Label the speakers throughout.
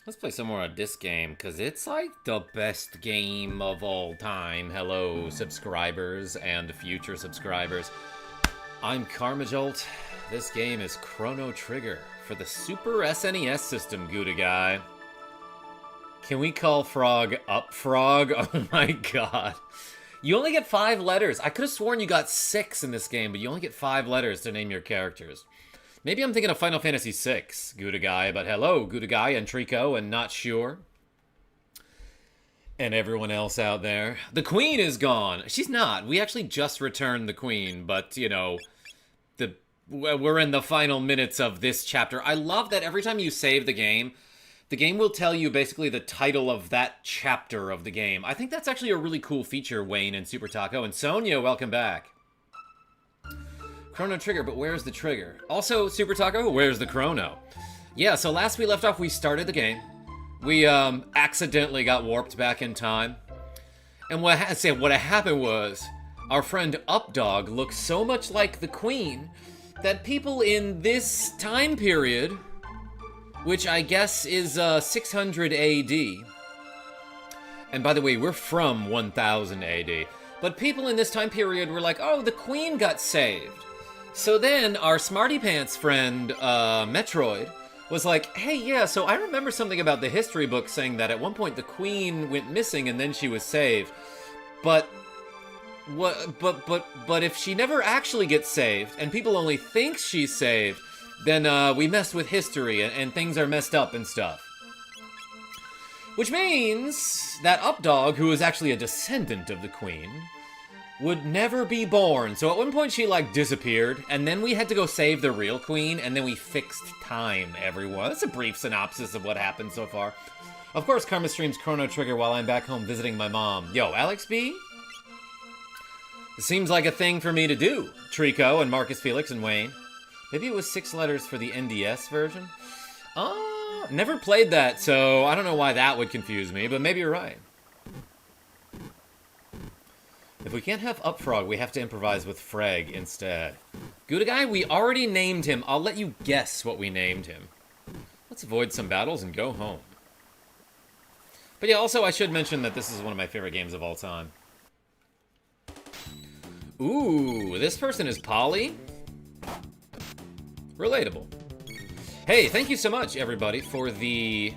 Speaker 1: Let's play some more of this game, because it's like the best game of all time. Hello, subscribers and future subscribers. I'm KarmaJolt. This game is Chrono Trigger for the Super SNES system, Gouda guy. Can we call Frog up Frog? Oh my god. You only get 5 letters. I could have sworn you got 6 in this game, but you only get 5 letters to name your characters. Maybe I'm thinking of Final Fantasy VI, Gouda guy, but hello, Gouda guy and Trico and Not Sure. And everyone else out there. The Queen is gone. She's not. We actually just returned the Queen, but, you know, we're in the final minutes of this chapter. I love that every time you save the game will tell you basically the title of that chapter of the game. I think that's actually a really cool feature, Wayne and Super Taco. And Sonia, welcome back. Chrono Trigger, but where's the trigger? Also, Super Taco, where's the chrono? Yeah, so last we left off, we started the game. We accidentally got warped back in time. And what happened was, our friend Updog looked so much like the Queen that people in this time period, which I guess is 600 AD. And by the way, we're from 1000 AD. But people in this time period were like, oh, the Queen got saved. So then our Smarty Pants friend, Metroid, was like, hey, yeah, so I remember something about the history book saying that at one point the Queen went missing and then she was saved. But if she never actually gets saved and people only think she's saved, then we messed with history and things are messed up and stuff. Which means that Updog, who is actually a descendant of the Queen, would never be born. So at one point she, like, disappeared, and then we had to go save the real Queen, and then we fixed time, everyone. That's a brief synopsis of what happened so far. Of course, Karma streams Chrono Trigger while I'm back home visiting my mom. Yo, Alex B? It seems like a thing for me to do. Trico and Marcus Felix and Wayne. Maybe it was 6 letters for the NDS version? Never played that, so I don't know why that would confuse me, but maybe you're right. If we can't have Upfrog, we have to improvise with Freg instead. Gouda guy, we already named him. I'll let you guess what we named him. Let's avoid some battles and go home. But yeah, also I should mention that this is one of my favorite games of all time. Ooh, this person is Polly. Relatable. Hey, thank you so much, everybody, for the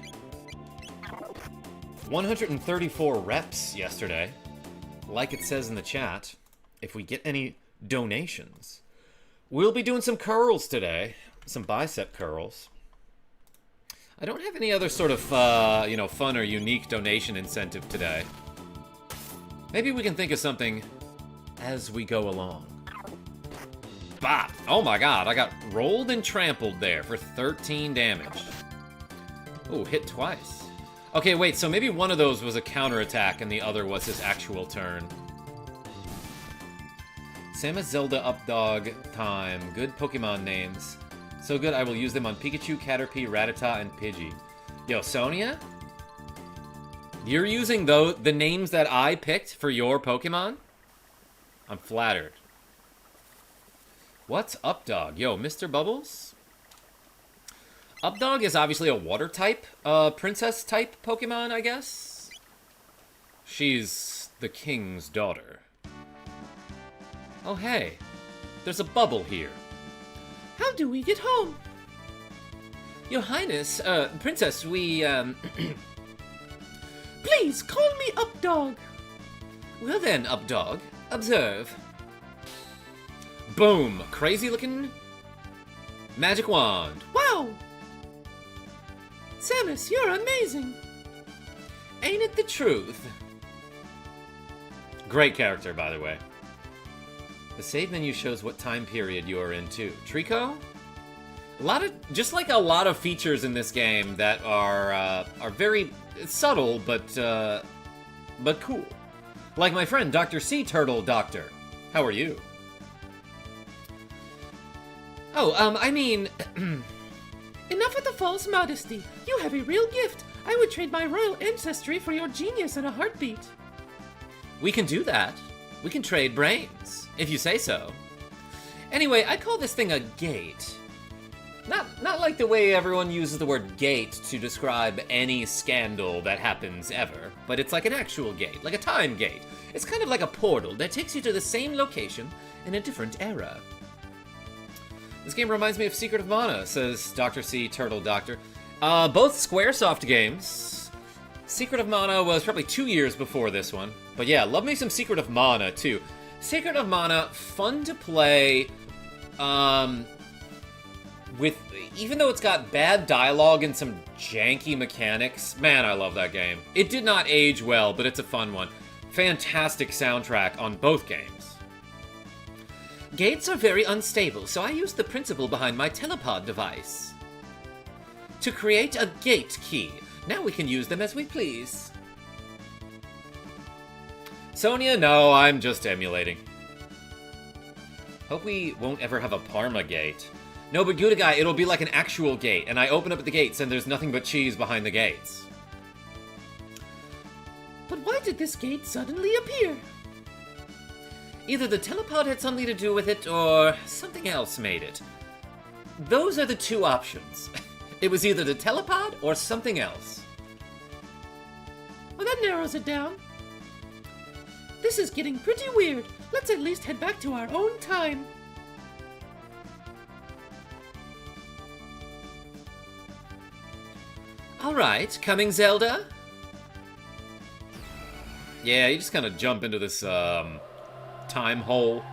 Speaker 1: 134 reps yesterday. Like it says in the chat, if we get any donations, we'll be doing some curls today. Some bicep curls. I don't have any other sort of, fun or unique donation incentive today. Maybe we can think of something as we go along. Bop! Oh my god, I got rolled and trampled there for 13 damage. Oh, hit twice. Okay, wait, so maybe one of those was a counterattack and the other was his actual turn. Samus, Zelda, Updog, time. Good Pokemon names. So good, I will use them on Pikachu, Caterpie, Rattata, and Pidgey. Yo, Sonia? You're using the names that I picked for your Pokemon? I'm flattered. What's Updog? Yo, Mr. Bubbles? Updog is obviously a water type, princess type Pokemon, I guess? She's the king's daughter. Oh, hey. There's a bubble here. How do we get home? Your Highness, Princess, we, Please, call me Updog. Well then, Updog, observe. Boom! Crazy looking magic wand. Wow! Samus, you're amazing! Ain't it the truth? Great character, by the way. The save menu shows what time period you are in, too. Trico? Just like a lot of features in this game that are very subtle, but cool. Like my friend, Dr. Sea Turtle Doctor. How are you? Oh, I mean... Enough with the false modesty. You have a real gift. I would trade my royal ancestry for your genius in a heartbeat. We can do that. We can trade brains, if you say so. Anyway, I call this thing a gate. Not like the way everyone uses the word gate to describe any scandal that happens ever, but it's like an actual gate, like a time gate. It's kind of like a portal that takes you to the same location in a different era. This game reminds me of Secret of Mana, says Dr. C. Turtle Doctor. Both Squaresoft games. Secret of Mana was probably 2 years before this one. But yeah, love me some Secret of Mana, too. Secret of Mana, fun to play, with, even though it's got bad dialogue and some janky mechanics, man, I love that game. It did not age well, but it's a fun one. Fantastic soundtrack on both games. Gates are very unstable, so I use the principle behind my telepod device to create a gate key. Now we can use them as we please. Sonia, no, I'm just emulating. Hope we won't ever have a Parma gate. No, but Guy, it'll be like an actual gate, and I open up the gates and there's nothing but cheese behind the gates.
Speaker 2: But why did this gate suddenly appear?
Speaker 1: Either the telepod had something to do with it, or something else made it. Those are the two options. It was either the telepod or something else.
Speaker 2: Well, that narrows it down. This is getting pretty weird. Let's at least head back to our own time.
Speaker 1: Alright, coming, Zelda? Yeah, you just kind of jump into this, time hole.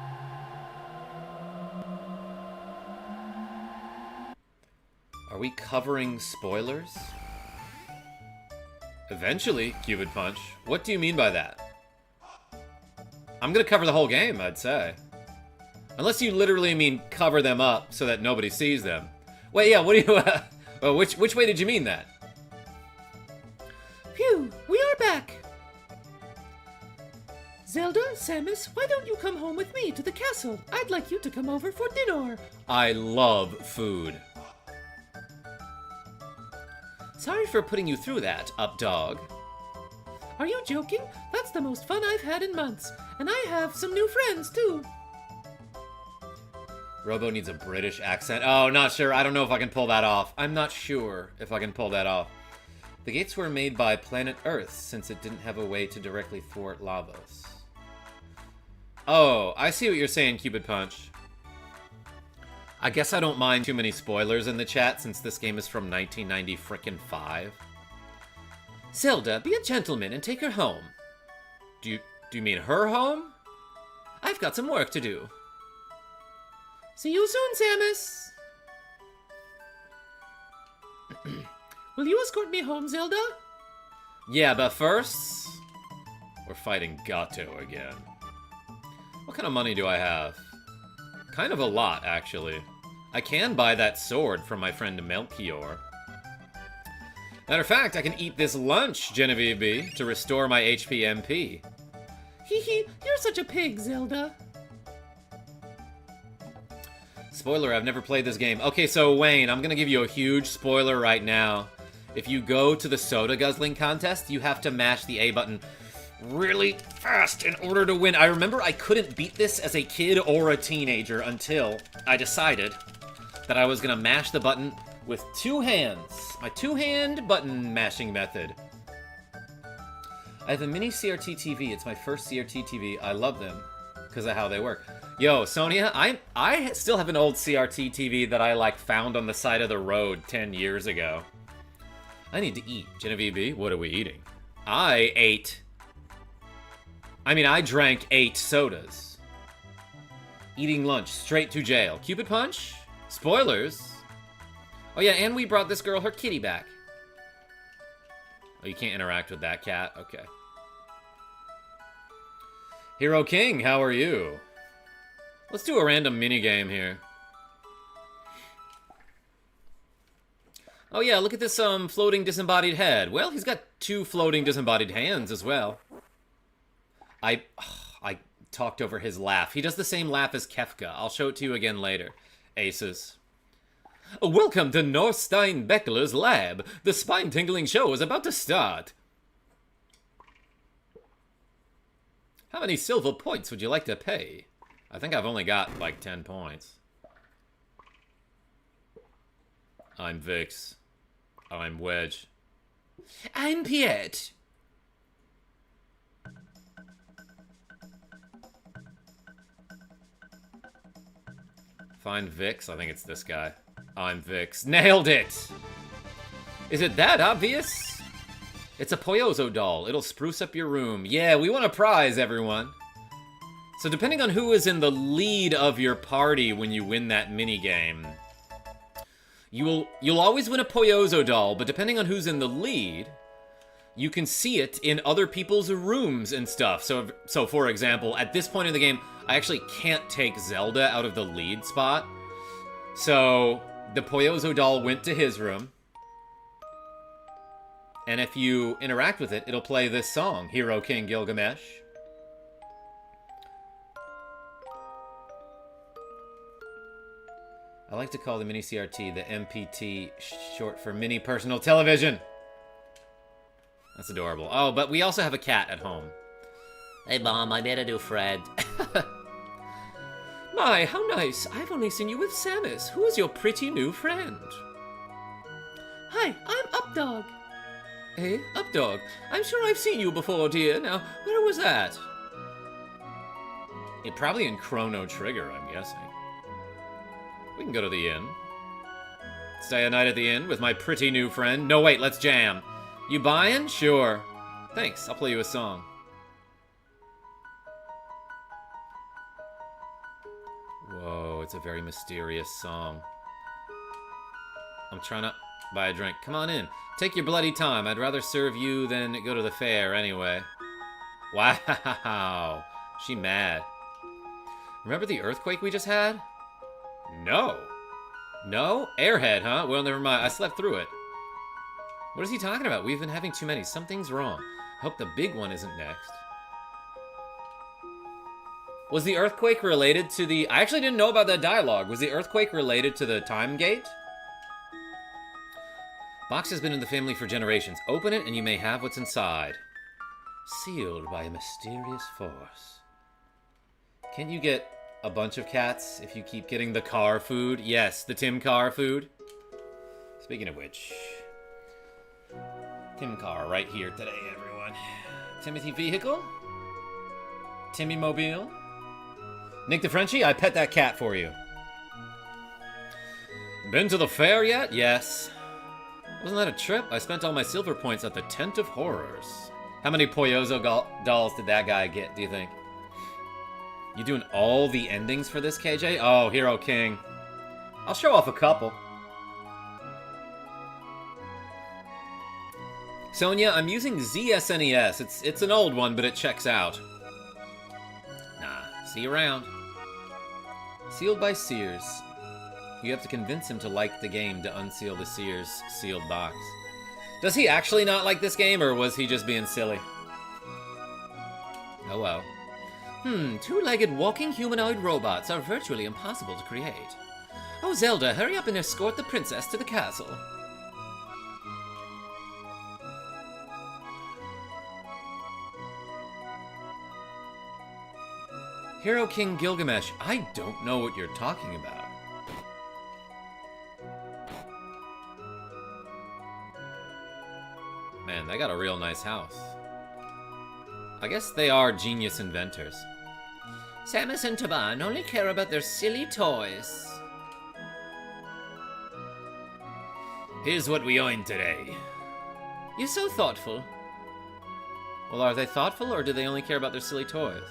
Speaker 1: Are we covering spoilers? Eventually, Cupid Punch. What do you mean by that? I'm gonna cover the whole game, I'd say. Unless you literally mean cover them up so that nobody sees them. Wait, yeah, what do you, well, which way did you mean that?
Speaker 2: Phew, we are back. Zelda, Samus, why don't you come home with me to the castle? I'd like you to come over for dinner.
Speaker 1: I love food. Sorry for putting you through that, Updog.
Speaker 2: Are you joking? That's the most fun I've had in months. And I have some new friends, too.
Speaker 1: Robo needs a British accent. Oh, not sure. I don't know if I can pull that off. I'm not sure if I can pull that off. The gates were made by planet Earth, since it didn't have a way to directly thwart Lavos. Oh, I see what you're saying, Cupid Punch. I guess I don't mind too many spoilers in the chat, since this game is from 1990-frickin-5. Zelda, be a gentleman and take her home. Do you mean her home? I've got some work to do.
Speaker 2: See you soon, Samus. Will you escort me home, Zelda?
Speaker 1: Yeah, but first, we're fighting Gato again. What kind of money do I have? Kind of a lot, actually. I can buy that sword from my friend Melchior. Matter of fact, I can eat this lunch, Genevieve B, to restore my HP MP.
Speaker 2: Hee hee, you're such a pig, Zelda.
Speaker 1: Spoiler, I've never played this game. Okay, so Wayne, I'm gonna give you a huge spoiler right now. If you go to the soda guzzling contest, you have to mash the A button really fast in order to win. I remember I couldn't beat this as a kid or a teenager until I decided that I was gonna mash the button with two hands. My two-hand button mashing method. I have a mini CRT TV. It's my first CRT TV. I love them because of how they work. Yo, Sonia, I still have an old CRT TV that I, found on the side of the road 10 years ago. I need to eat. Genevieve B, what are we eating? I drank 8 sodas. Eating lunch, straight to jail. Cupid Punch? Spoilers. Oh yeah, and we brought this girl her kitty back. Oh, you can't interact with that cat? Okay. Hero King, how are you? Let's do a random minigame here. Oh yeah, look at this floating disembodied head. Well, he's got 2 floating disembodied hands as well. I talked over his laugh. He does the same laugh as Kefka. I'll show it to you again later. Aces. Welcome to Norstein Beckler's lab. The spine-tingling show is about to start. How many silver points would you like to pay? I think I've only got 10 points. I'm Vix. I'm Wedge.
Speaker 2: I'm Piet.
Speaker 1: Find Vix. I think it's this guy. I'm Vix. Nailed it! Is it that obvious? It's a Poyozo doll. It'll spruce up your room. Yeah, we want a prize, everyone. So depending on who is in the lead of your party when you win that minigame, you'll always win a Poyozo doll, but depending on who's in the lead, you can see it in other people's rooms and stuff. So for example, at this point in the game, I actually can't take Zelda out of the lead spot. So the Poyozo doll went to his room. And if you interact with it, it'll play this song, Hero King Gilgamesh. I like to call the mini CRT the MPT, short for mini personal television. That's adorable. Oh, but we also have a cat at home.
Speaker 2: Hey, Mom, I made a new friend. My, how nice. I've only seen you with Samus. Who is your pretty new friend? Hi, I'm Updog. Hey, Updog. I'm sure I've seen you before, dear. Now, where was that?
Speaker 1: Probably in Chrono Trigger, I'm guessing. We can go to the inn. Stay a night at the inn with my pretty new friend. No, wait, let's jam. You buying? Sure. Thanks, I'll play you a song. Whoa, it's a very mysterious song. I'm trying to buy a drink. Come on in. Take your bloody time. I'd rather serve you than go to the fair anyway. Wow. She mad. Remember the earthquake we just had? No. No? Airhead, huh? Well, never mind. I slept through it. What is he talking about? We've been having too many. Something's wrong. I hope the big one isn't next. Was the earthquake related to the... I actually didn't know about that dialogue. Was the earthquake related to the time gate? Box has been in the family for generations. Open it and you may have what's inside. Sealed by a mysterious force. Can't you get a bunch of cats if you keep getting the car food? Yes, the Tim Car food. Speaking of which... Tim Car right here today, everyone. Timothy Vehicle? Timmy Mobile? Nick the Frenchie, I pet that cat for you. Been to the fair yet? Yes. Wasn't that a trip? I spent all my silver points at the Tent of Horrors. How many Poyozo dolls did that guy get, do you think? You doing all the endings for this, KJ? Oh, Hero King. I'll show off a couple. Sonia, I'm using ZSNES. It's an old one, but it checks out. Nah, see you around. Sealed by Sears. You have to convince him to like the game to unseal the Sears sealed box. Does he actually not like this game, or was he just being silly? Oh well. Two-legged walking humanoid robots are virtually impossible to create. Oh, Zelda, hurry up and escort the princess to the castle. Hero King Gilgamesh, I don't know what you're talking about. Man, they got a real nice house. I guess they are genius inventors. Samus and Taban only care about their silly toys. Here's what we earned today. You're so thoughtful. Well, are they thoughtful, or do they only care about their silly toys?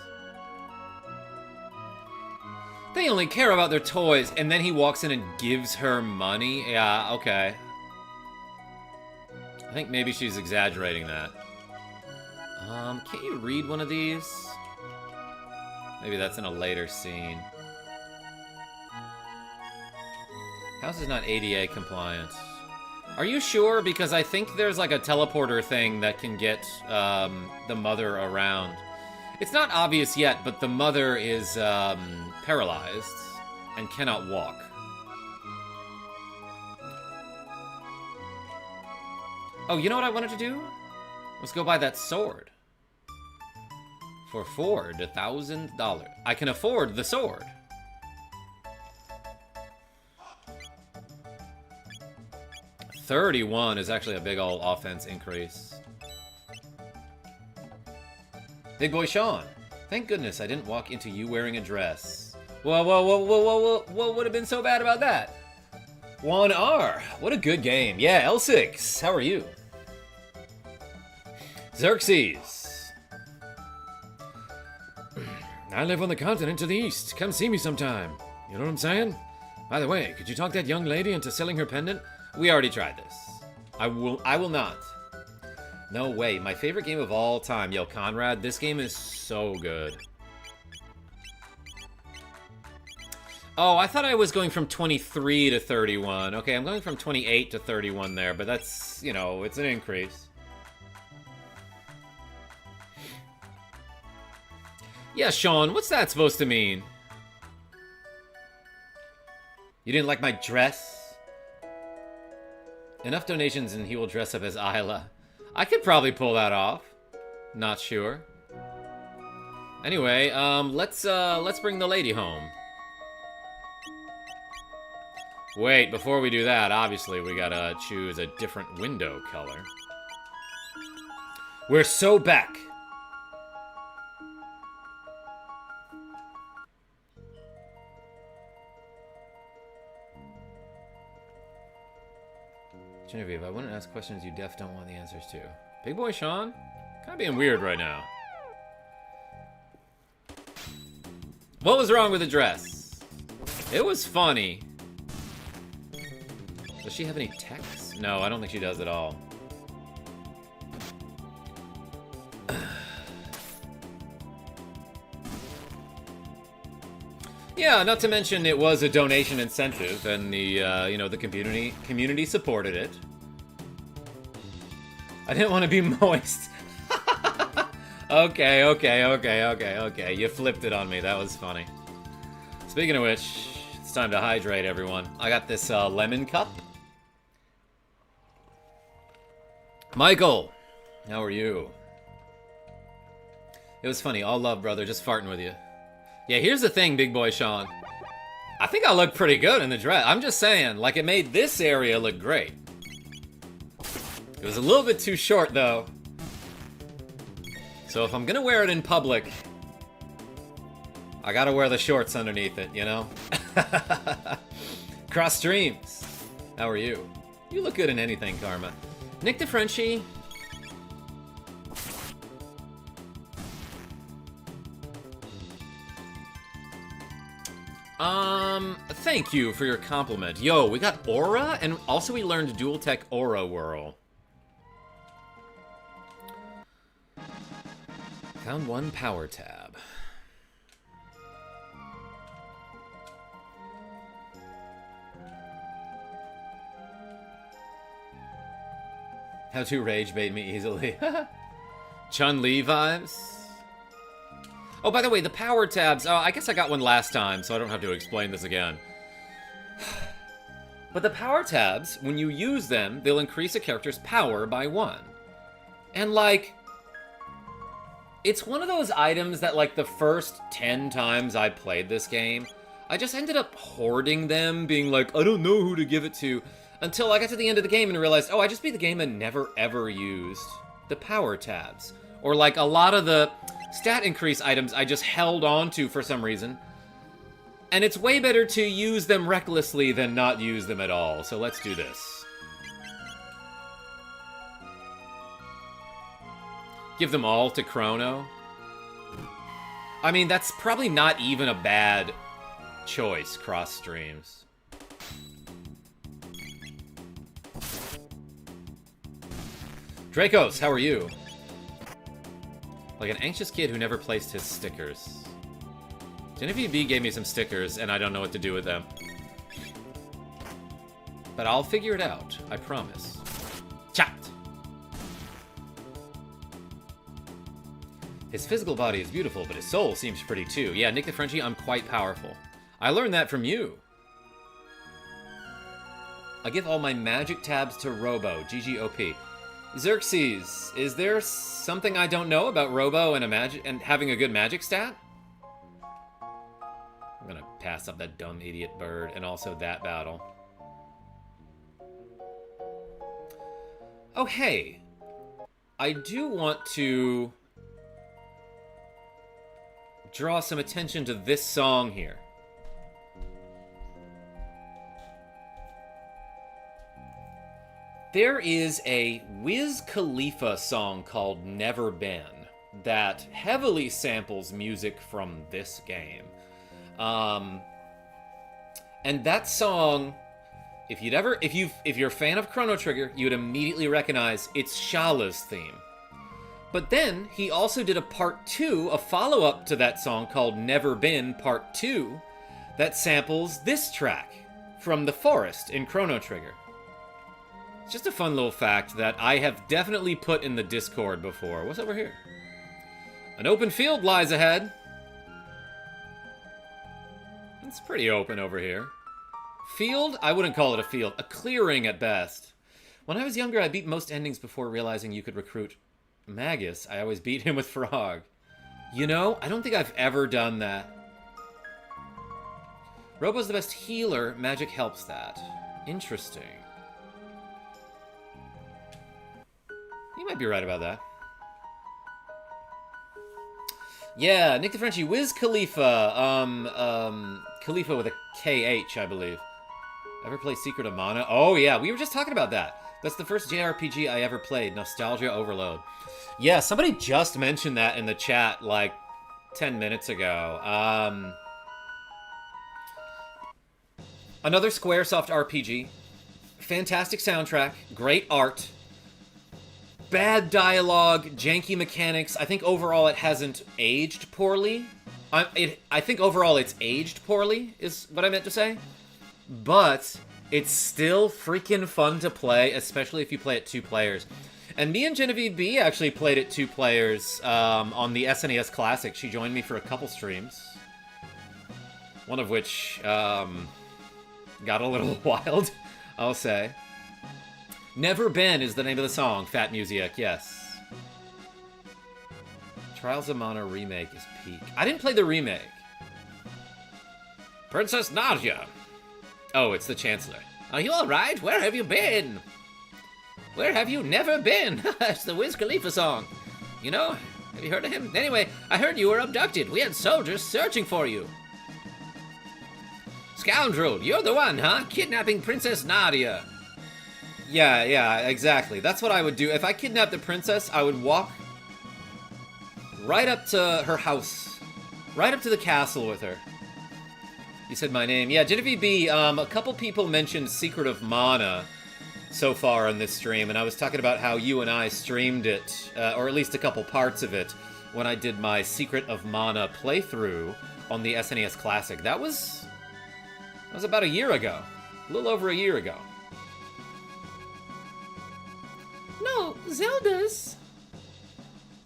Speaker 1: They only care about their toys, and then he walks in and gives her money? Yeah, okay. I think maybe she's exaggerating that. Can't you read one of these? Maybe that's in a later scene. House is not ADA compliant. Are you sure? Because I think there's like a teleporter thing that can get the mother around. It's not obvious yet, but the mother is paralyzed and cannot walk. Oh, you know what I wanted to do? Let's go buy that sword. For $1,000. I can afford the sword. 31 is actually a big old offense increase. Big boy Sean. Thank goodness I didn't walk into you wearing a dress. Whoa, whoa, whoa, whoa, whoa, whoa. What would have been so bad about that? 1R. What a good game. Yeah, L6. How are you? Xerxes. I live on the continent to the east. Come see me sometime. You know what I'm saying? By the way, could you talk that young lady into selling her pendant? We already tried this. I will not. No way. My favorite game of all time. Yo, Conrad, this game is so good. Oh, I thought I was going from 23 to 31. Okay, I'm going from 28 to 31 there, but that's, you know, it's an increase. Yeah, Sean, what's that supposed to mean? You didn't like my dress? Enough donations and he will dress up as Isla. I could probably pull that off. Not sure. Anyway, let's bring the lady home. Wait, before we do that, obviously we gotta choose a different window color. We're so back. Genevieve, I wouldn't ask questions you def don't want the answers to. Big boy Sean? Kinda being weird right now. What was wrong with the dress? It was funny. Does she have any text? No, I don't think she does at all. Yeah, not to mention it was a donation incentive, and the you know, the community supported it. I didn't want to be moist. Okay. You flipped it on me. That was funny. Speaking of which, it's time to hydrate, everyone. I got this lemon cup. Michael, how are you? It was funny. All love, brother. Just farting with you. Yeah, here's the thing, big boy Sean. I think I look pretty good in the dress. I'm just saying, like, it made this area look great. It was a little bit too short, though. So if I'm gonna wear it in public, I gotta wear the shorts underneath it, you know? Cross streams. How are you? You look good in anything, Karma. Nick DeFrenchie. Thank you for your compliment. Yo, we got Aura, and also we learned Dual Tech Aura Whirl. Found one power tab. How to rage bait me easily. Chun-Li vibes. Oh, by the way, the power tabs. I guess I got one last time, so I don't have to explain this again. But the power tabs, when you use them, they'll increase a character's power by 1. And, like, it's one of those items that, like, the first 10 times I played this game, I just ended up hoarding them, being like, I don't know who to give it to, until I got to the end of the game and realized, oh, I just beat the game and never, ever used the power tabs. Or, like, a lot of the stat increase items I just held on to for some reason. And it's way better to use them recklessly than not use them at all. So let's do this. Give them all to Chrono. I mean, that's probably not even a bad choice, cross streams. Dracos, how are you? Like an anxious kid who never placed his stickers. Genevieve B gave me some stickers, and I don't know what to do with them. But I'll figure it out, I promise. Chat! His physical body is beautiful, but his soul seems pretty too. Yeah, Nick the Frenchie, I'm quite powerful. I learned that from you. I give all my magic tabs to Robo, GGOP. Xerxes, is there something I don't know about Robo and having a good magic stat? I'm gonna pass up that dumb idiot bird and also that battle. Oh, hey. I do want to draw some attention to this song here. There is a Wiz Khalifa song called Never Been that heavily samples music from this game. And that song, if you're a fan of Chrono Trigger, you'd immediately recognize it's Shala's theme. But then he also did a part 2, a follow-up to that song called Never Been Part 2, that samples this track from The Forest in Chrono Trigger. It's just a fun little fact that I have definitely put in the Discord before. What's over here? An open field lies ahead. It's pretty open over here. Field? I wouldn't call it a field. A clearing at best. When I was younger, I beat most endings before realizing you could recruit Magus. I always beat him with Frog. You know, I don't think I've ever done that. Robo's the best healer. Magic helps that. Interesting. You might be right about that. Yeah, Nick the Frenchie, Wiz Khalifa. Khalifa with a KH, I believe. Ever play Secret of Mana? Oh, yeah, we were just talking about that. That's the first JRPG I ever played. Nostalgia overload. Yeah, somebody just mentioned that in the chat, like, 10 minutes ago. Another Squaresoft RPG. Fantastic soundtrack. Great art. Bad dialogue, janky mechanics. I think overall it hasn't aged poorly. I think overall it's aged poorly, is what I meant to say. But it's still freaking fun to play, especially if you play it 2 players. And me and Genevieve B actually played it 2 players on the SNES Classic. She joined me for a couple streams. One of which got a little wild, I'll say. Never Been is the name of the song. Fat Music, yes. Trials of Mana remake is peak. I didn't play the remake. Princess Nadia. Oh, it's the Chancellor. Are you alright? Where have you been? Where have you never been? It's the Wiz Khalifa song. You know, have you heard of him? Anyway, I heard you were abducted. We had soldiers searching for you. Scoundrel, you're the one, huh? Kidnapping Princess Nadia. Yeah, exactly. That's what I would do. If I kidnapped the princess, I would walk right up to her house. Right up to the castle with her. You said my name. Yeah, Genevieve B, a couple people mentioned Secret of Mana so far on this stream, and I was talking about how you and I streamed it, or at least a couple parts of it, when I did my Secret of Mana playthrough on the SNES Classic. That was about a year ago. A little over a year ago.
Speaker 2: No, Zelda's.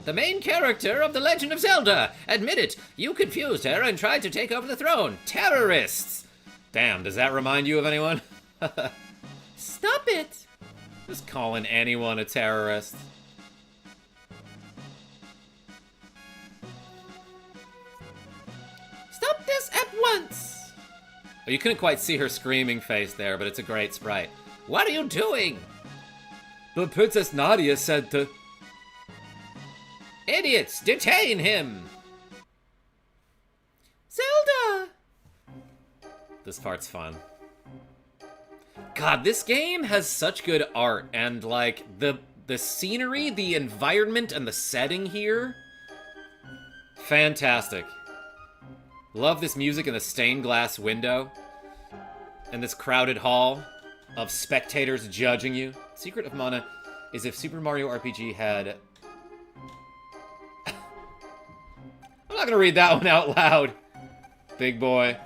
Speaker 1: The main character of The Legend of Zelda. Admit it, you confused her and tried to take over the throne. Terrorists! Damn, does that remind you of anyone?
Speaker 2: Stop it!
Speaker 1: Just calling anyone a terrorist.
Speaker 2: Stop this at once!
Speaker 1: Oh, you couldn't quite see her screaming face there, but it's a great sprite. What are you doing? The Princess Nadia said to... Idiots! Detain him!
Speaker 2: Zelda!
Speaker 1: This part's fun. God, this game has such good art, and, like, the scenery, the environment, and the setting here... Fantastic. Love this music in the stained glass window. And this crowded hall of spectators judging you. Secret of Mana is if Super Mario RPG had... I'm not gonna read that one out loud, big boy.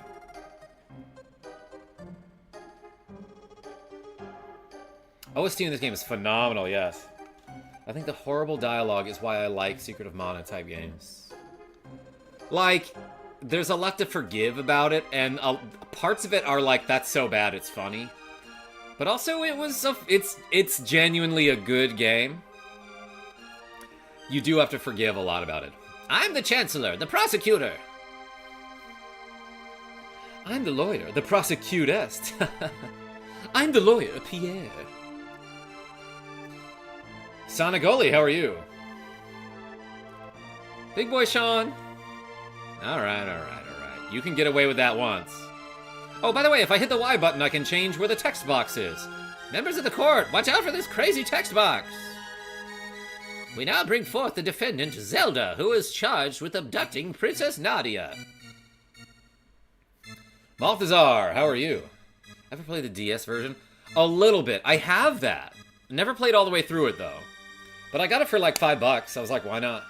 Speaker 1: OST in this game is phenomenal, yes. I think the horrible dialogue is why I like Secret of Mana type games. Like, there's a lot to forgive about it, and parts of it are like, that's so bad it's funny. But also, it's genuinely a good game. You do have to forgive a lot about it. I'm the Chancellor, the prosecutor. I'm the lawyer, the prosecutest. I'm the lawyer, Pierre. Sonagoli, how are you? Big boy Sean. Alright. You can get away with that once. Oh, by the way, if I hit the Y button, I can change where the text box is. Members of the court, watch out for this crazy text box. We now bring forth the defendant, Zelda, who is charged with abducting Princess Nadia. Balthazar, how are you? Ever played the DS version? A little bit. I have that. Never played all the way through it, though. But I got it for like $5. I was like, why not?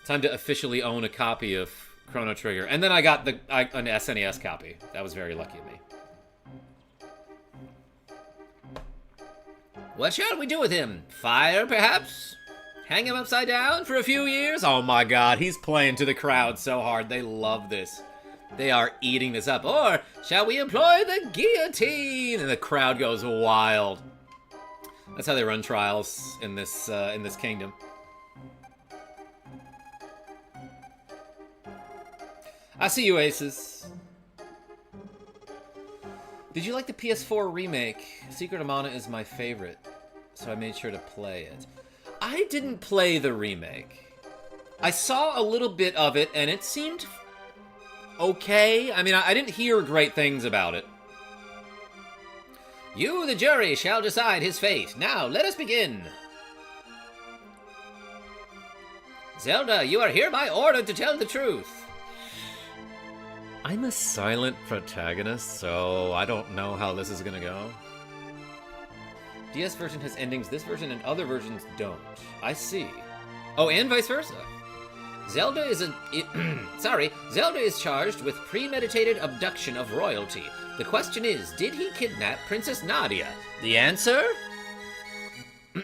Speaker 1: Time to officially own a copy of Chrono Trigger. And then I got an SNES copy. That was very lucky of me. What shall we do with him? Fire, perhaps? Hang him upside down for a few years? Oh my god, he's playing to the crowd so hard. They love this. They are eating this up. Or shall we employ the guillotine? And the crowd goes wild. That's how they run trials in this kingdom. I see you, Aces. Did you like the PS4 remake? Secret of Mana is my favorite, so I made sure to play it. I didn't play the remake. I saw a little bit of it, and it seemed okay. I mean, I didn't hear great things about it. You, the jury, shall decide his fate. Now, let us begin. Zelda, you are hereby ordered to tell the truth. I'm a silent protagonist, so I don't know how this is gonna go. DS version has endings this version and other versions don't. I see. Oh, and vice versa. Zelda is Zelda is charged with premeditated abduction of royalty. The question is, did he kidnap Princess Nadia? The answer?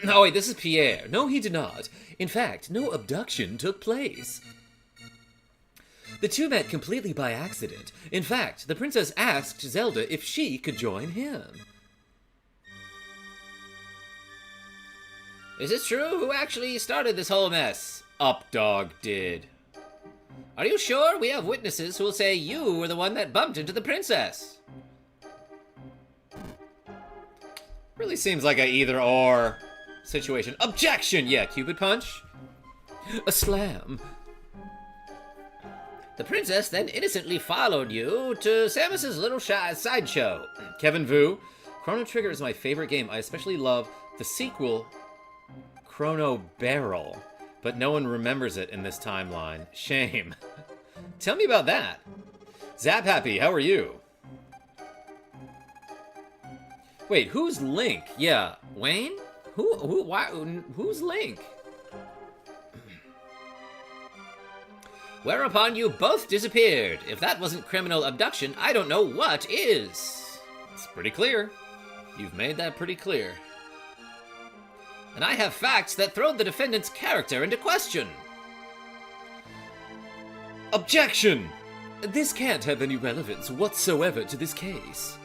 Speaker 1: Oh wait, this is Pierre. No, he did not. In fact, no abduction took place. The two met completely by accident. In fact, the princess asked Zelda if she could join him. Is this true? Who actually started this whole mess? Updog did. Are you sure? We have witnesses who will say you were the one that bumped into the princess. Really seems like a either-or situation. Objection! Yeah, Cupid punch. A slam. The princess then innocently followed you to Samus's little sideshow. Kevin Vu. Chrono Trigger is my favorite game. I especially love the sequel, Chrono Barrel. But no one remembers it in this timeline. Shame. Tell me about that. Zap Happy, how are you? Wait, who's Link? Yeah, Wayne? Who's Link? Whereupon you both disappeared. If that wasn't criminal abduction, I don't know what is. It's pretty clear. You've made that pretty clear. And I have facts that throw the defendant's character into question. Objection! This can't have any relevance whatsoever to this case.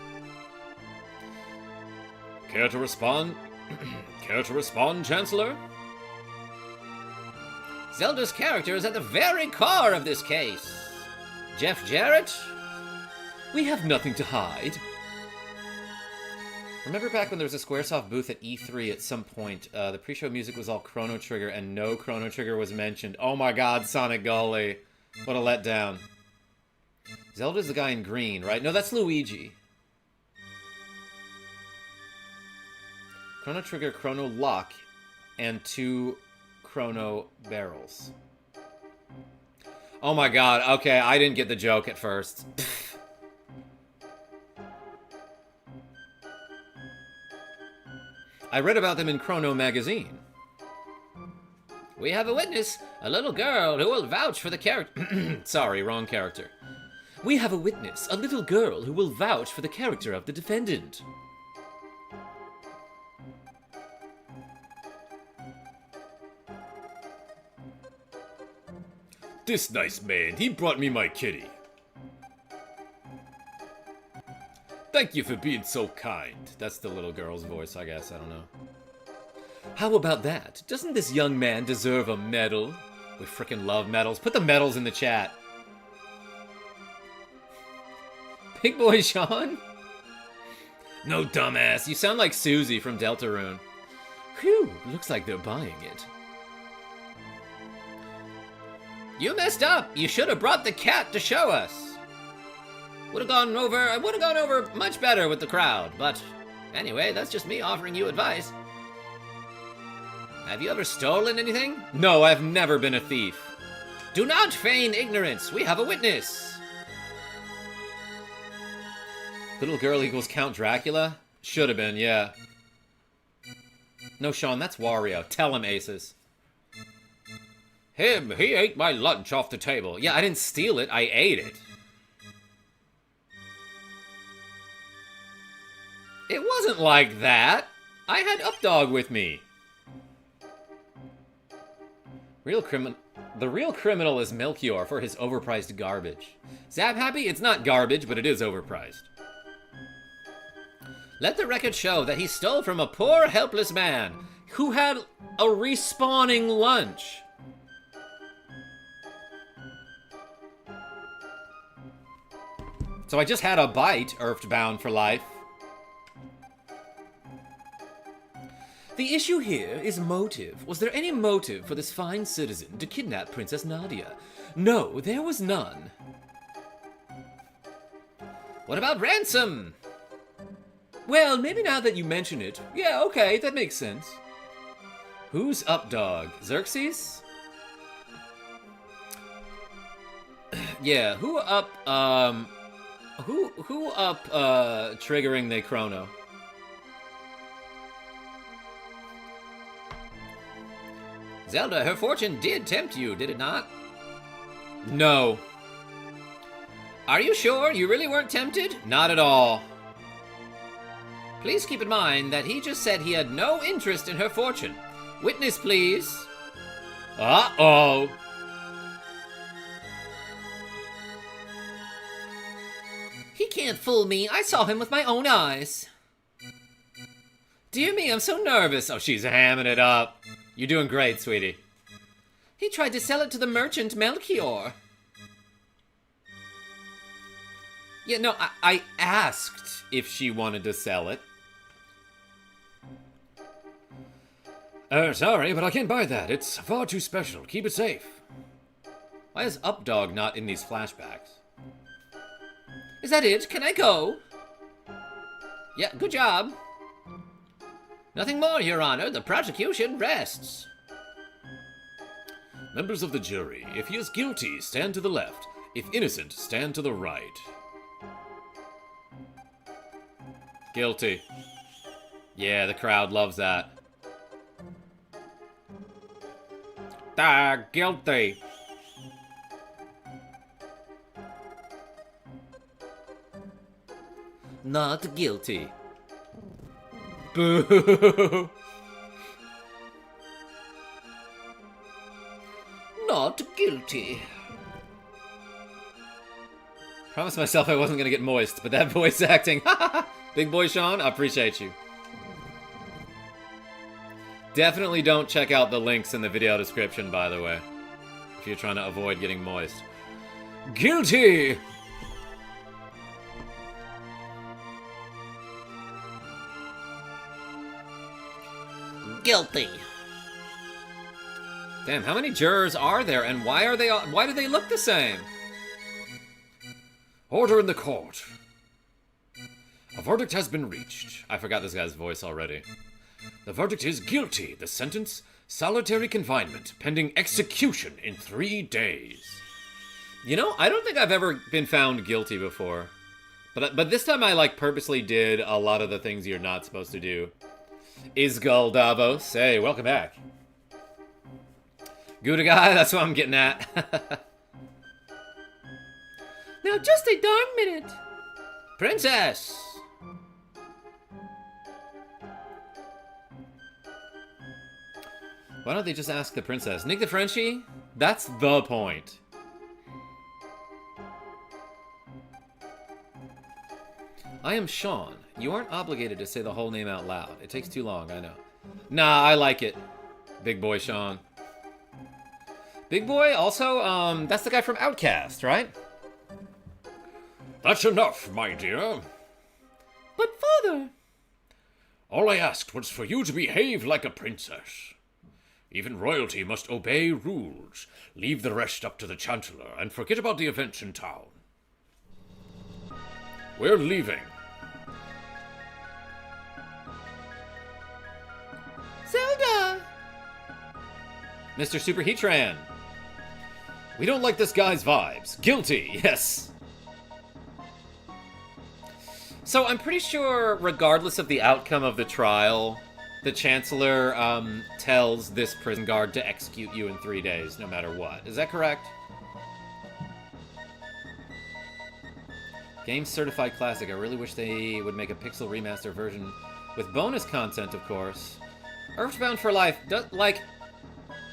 Speaker 1: Care to respond? Care to respond, Chancellor? Zelda's character is at the very core of this case. Jeff Jarrett? We have nothing to hide. Remember back when there was a Squaresoft booth at E3 at some point, the pre-show music was all Chrono Trigger and no Chrono Trigger was mentioned. Oh my god, Sonic Gully. What a letdown. Zelda's the guy in green, right? No, that's Luigi. Chrono Trigger, Chrono Lock, and 2 Chrono Barrels. Oh my god, okay, I didn't get the joke at first. I read about them in Chrono Magazine. We have a witness, a little girl who will vouch for the character. Sorry, wrong character. We have a witness, a little girl who will vouch for the character of the defendant. This nice man, he brought me my kitty. Thank you for being so kind. That's the little girl's voice, I guess. I don't know. How about that? Doesn't this young man deserve a medal? We frickin' love medals. Put the medals in the chat. Big boy Sean? No, dumbass. You sound like Susie from Deltarune.
Speaker 2: Phew, looks like they're buying it. You messed up. You should have brought the cat to show us. Would have gone over much better with the crowd, but anyway, that's just me offering you advice. Have you ever stolen anything?
Speaker 1: No, I've never been a thief.
Speaker 2: Do not feign ignorance. We have a witness.
Speaker 1: Little girl equals Count Dracula? Should have been, yeah. No, Sean, that's Wario. Tell him, Aces.
Speaker 2: Him, he ate my lunch off the table.
Speaker 1: Yeah, I didn't steal it, I ate it. It wasn't like that. I had Updog with me. The real criminal is Melchior for his overpriced garbage. Zap happy? It's not garbage, but it is overpriced.
Speaker 2: Let the record show that he stole from a poor, helpless man
Speaker 1: who had a respawning lunch. So I just had a bite, Earthbound for life.
Speaker 2: The issue here is motive. Was there any motive for this fine citizen to kidnap Princess Nadia? No, there was none. What about ransom? Well, maybe now that you mention it. Yeah, okay, that makes sense.
Speaker 1: Who's Updog? Xerxes? Yeah, who up triggering the Chrono?
Speaker 2: Zelda, her fortune did tempt you, did it not?
Speaker 1: No.
Speaker 2: Are you sure you really weren't tempted?
Speaker 1: Not at all.
Speaker 2: Please keep in mind that he just said he had no interest in her fortune. Witness, please.
Speaker 1: Uh-oh.
Speaker 2: He can't fool me. I saw him with my own eyes. Dear me, I'm so nervous.
Speaker 1: Oh, she's hamming it up. You're doing great, sweetie.
Speaker 2: He tried to sell it to the merchant Melchior.
Speaker 1: Yeah, no, I asked if she wanted to sell it. Sorry, but I can't buy that. It's far too special. Keep it safe. Why is Updog not in these flashbacks?
Speaker 2: Is that it? Can I go? Yeah, good job. Nothing more, Your Honor. The prosecution rests.
Speaker 1: Members of the jury, if he is guilty, stand to the left. If innocent, stand to the right. Guilty. Yeah, the crowd loves that. Guilty.
Speaker 2: Not guilty.
Speaker 1: Boo.
Speaker 2: Not guilty.
Speaker 1: Promised myself I wasn't gonna get moist, but that voice acting, Big boy Sean, I appreciate you. Definitely don't check out the links in the video description, by the way, if you're trying to avoid getting moist. Guilty!
Speaker 2: Guilty.
Speaker 1: Damn, how many jurors are there, and why do they look the same? Order in the court. A verdict has been reached. I forgot this guy's voice already. The verdict is guilty. The sentence, solitary confinement, pending execution in 3 days. You know, I don't think I've ever been found guilty before. But this time I, purposely did a lot of the things you're not supposed to do. Isgul Davos, hey, welcome back. Gouda guy, that's what I'm getting at.
Speaker 2: Now just a darn minute. Princess!
Speaker 1: Why don't they just ask the princess? Nick the Frenchie? That's the point. I am Sean. You aren't obligated to say the whole name out loud. It takes too long, I know. Nah, I like it. Big boy Sean. Big boy, also, that's the guy from Outcast, right? That's enough, my dear.
Speaker 2: But father...
Speaker 3: All I asked was for you to behave like a princess. Even royalty must obey rules. Leave the rest up to the Chancellor, and forget about the events in town. We're leaving.
Speaker 2: Zelda!
Speaker 1: Mr. Super Heatran. We don't like this guy's vibes. Guilty, yes. So I'm pretty sure, regardless of the outcome of the trial, the Chancellor tells this prison guard to execute you in 3 days, no matter what. Is that correct? Game certified classic. I really wish they would make a pixel remaster version with bonus content, of course. Earthbound for Life,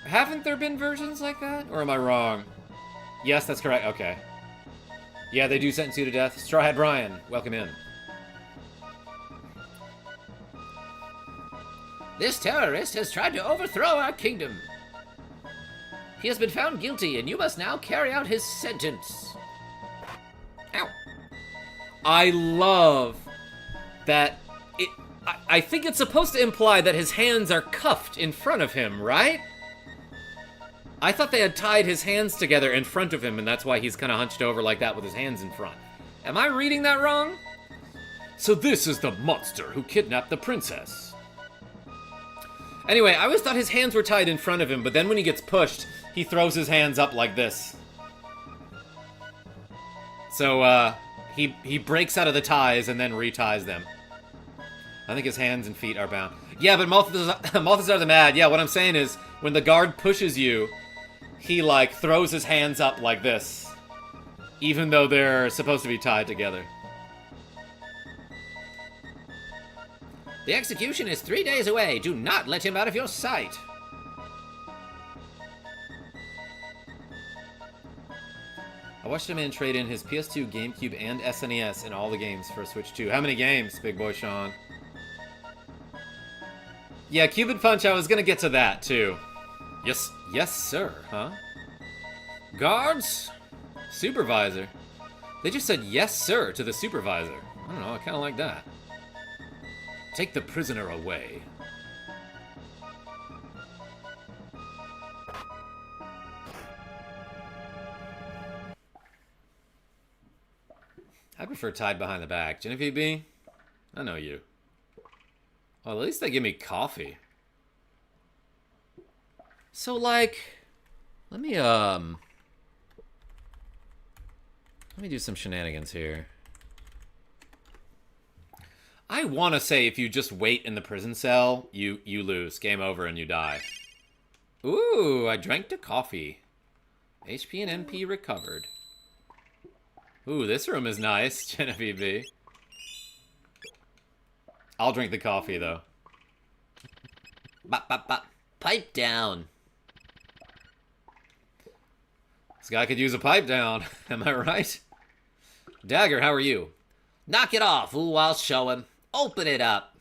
Speaker 1: haven't there been versions like that? Or am I wrong? Yes, that's correct. Okay. Yeah, they do sentence you to death. Straw Hat Brian, welcome in.
Speaker 2: This terrorist has tried to overthrow our kingdom. He has been found guilty, and you must now carry out his sentence. Ow.
Speaker 1: I love that I think it's supposed to imply that his hands are cuffed in front of him, right? I thought they had tied his hands together in front of him, and that's why he's kind of hunched over like that with his hands in front. Am I reading that wrong?
Speaker 3: So this is the monster who kidnapped the princess.
Speaker 1: Anyway, I always thought his hands were tied in front of him, but then when he gets pushed, he throws his hands up like this. So, he breaks out of the ties and then reties them. I think his hands and feet are bound. Yeah, but Malthazar the Mad, yeah, what I'm saying is, when the guard pushes you, he, throws his hands up like this. Even though they're supposed to be tied together.
Speaker 2: The execution is 3 days away. Do not let him out of your sight.
Speaker 1: I watched a man trade in his PS2, GameCube, and SNES in all the games for Switch 2. How many games, Big Boy Sean? Yeah, Cupid Punch, I was gonna get to that, too. Yes, sir, huh? Guards? Supervisor. They just said yes, sir, to the supervisor. I don't know, I kinda like that.
Speaker 3: Take the prisoner away.
Speaker 1: I prefer tied behind the back. Genevieve B? I know you. Well, at least they give me coffee. So, let me do some shenanigans here. I want to say if you just wait in the prison cell, you lose. Game over and you die. Ooh, I drank the coffee. HP and NP recovered. Ooh, this room is nice, Genevieve B. I'll drink the coffee, though.
Speaker 2: Bop, bop, bop. Pipe down.
Speaker 1: This guy could use a pipe down. Am I right? Dagger, how are you?
Speaker 2: Knock it off. Ooh, I'll show him. Open it up.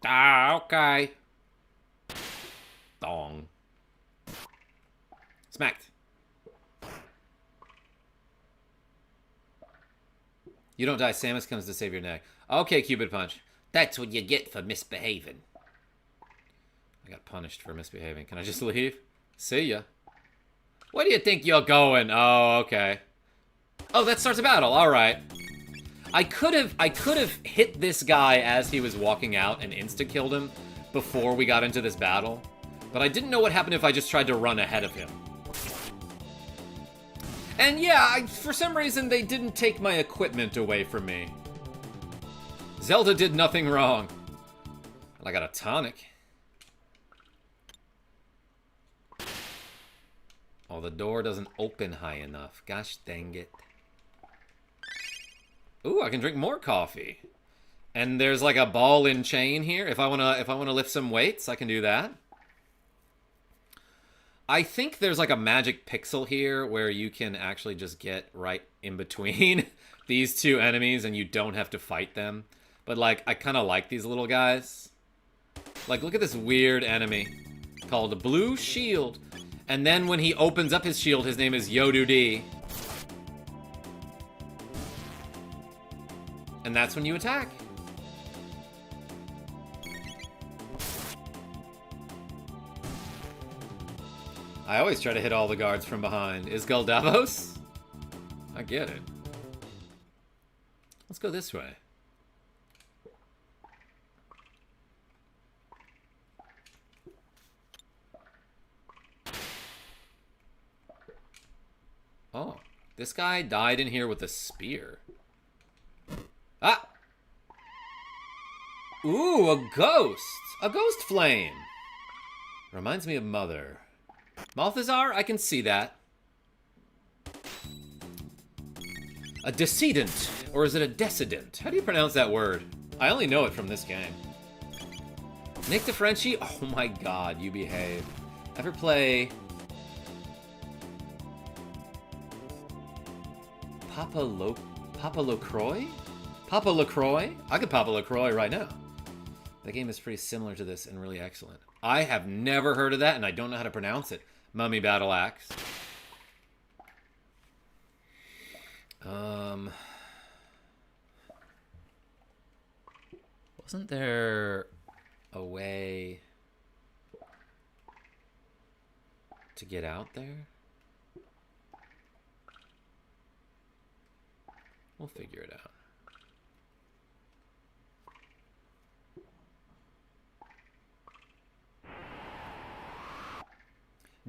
Speaker 1: Ah, okay. Dong. Smacked. You don't die. Samus comes to save your neck. Okay, Cupid Punch.
Speaker 2: That's what you get for misbehaving.
Speaker 1: I got punished for misbehaving. Can I just leave? See ya. Where do you think you're going? Oh, okay. Oh, that starts a battle. All right. I could have hit this guy as he was walking out and insta-killed him before we got into this battle. But I didn't know what happened if I just tried to run ahead of him. And yeah, for some reason they didn't take my equipment away from me. Zelda did nothing wrong. And I got a tonic. Oh, the door doesn't open high enough. Gosh dang it. Ooh, I can drink more coffee. And there's like a ball and chain here. If I wanna lift some weights, I can do that. I think there's like a magic pixel here where you can actually just get right in between these two enemies and you don't have to fight them. But like, I kind of like these little guys. Like, look at this weird enemy called Blue Shield. And then when he opens up his shield, his name is Yodu-D. And that's when you attack. I always try to hit all the guards from behind. Is Guldavos? I get it. Let's go this way. Oh, this guy died in here with a spear. Ah! Ooh, a ghost! A ghost flame! Reminds me of Mother. Malthazar, I can see that. A decedent, or is it a decedent? How do you pronounce that word? I only know it from this game. Nick DeFrenchie? Oh my god, you behave. Ever play... Papa LaCroix? Papa LaCroix? I could Papa LaCroix right now. The game is pretty similar to this and really excellent. I have never heard of that, and I don't know how to pronounce it. Mummy Battle Axe. Wasn't there a way to get out there? We'll figure it out.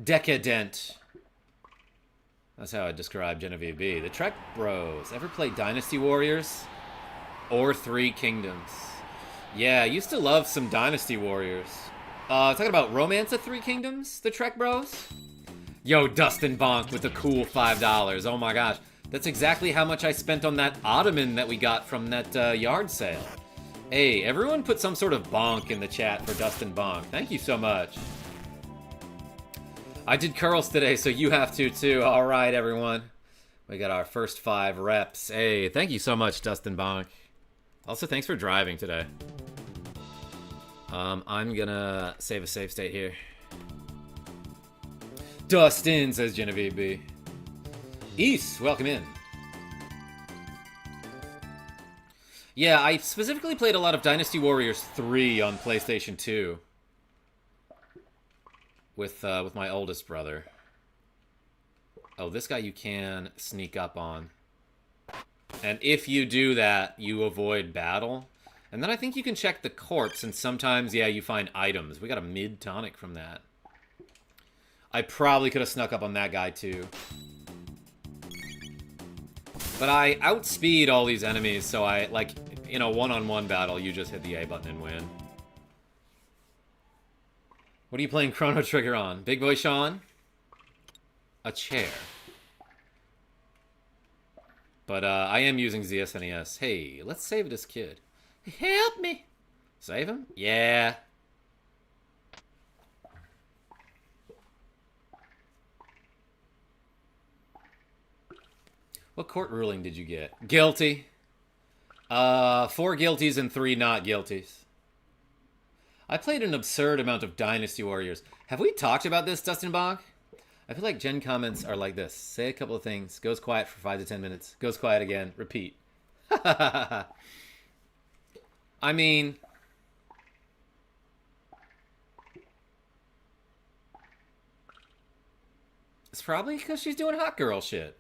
Speaker 1: Decadent. That's how I describe Genevieve B. The Trek Bros. Ever play Dynasty Warriors? Or Three Kingdoms? Yeah, I used to love some Dynasty Warriors. Talking about Romance of Three Kingdoms? The Trek Bros? Yo, Dustin Bonk with the cool $5. Oh my gosh. That's exactly how much I spent on that ottoman that we got from that yard sale. Hey, everyone put some sort of bonk in the chat for Dustin Bonk. Thank you so much. I did curls today, so you have to too. All right, everyone. We got our first 5 reps. Hey, thank you so much, Dustin Bonk. Also, thanks for driving today. I'm gonna save a save state here. Dustin, says Genevieve B. East, welcome in. Yeah, I specifically played a lot of Dynasty Warriors 3 on PlayStation 2. With my oldest brother. Oh, this guy you can sneak up on. And if you do that, you avoid battle. And then I think you can check the corpse, and sometimes, yeah, you find items. We got a mid-tonic from that. I probably could have snuck up on that guy, too. But I outspeed all these enemies, so I, like, in a one-on-one battle, you just hit the A button and win. What are you playing Chrono Trigger on? Big Boy Sean? A chair. But I am using the SNES. Hey, let's save this kid. Help me. Save him? Yeah. What court ruling did you get? Guilty. 4 guilties and 3 not guilties. I played an absurd amount of Dynasty Warriors. Have we talked about this, Dustin Bach? I feel like Gen comments are like this. Say a couple of things, goes quiet for 5 to 10 minutes, goes quiet again, repeat. I mean... it's probably because she's doing hot girl shit.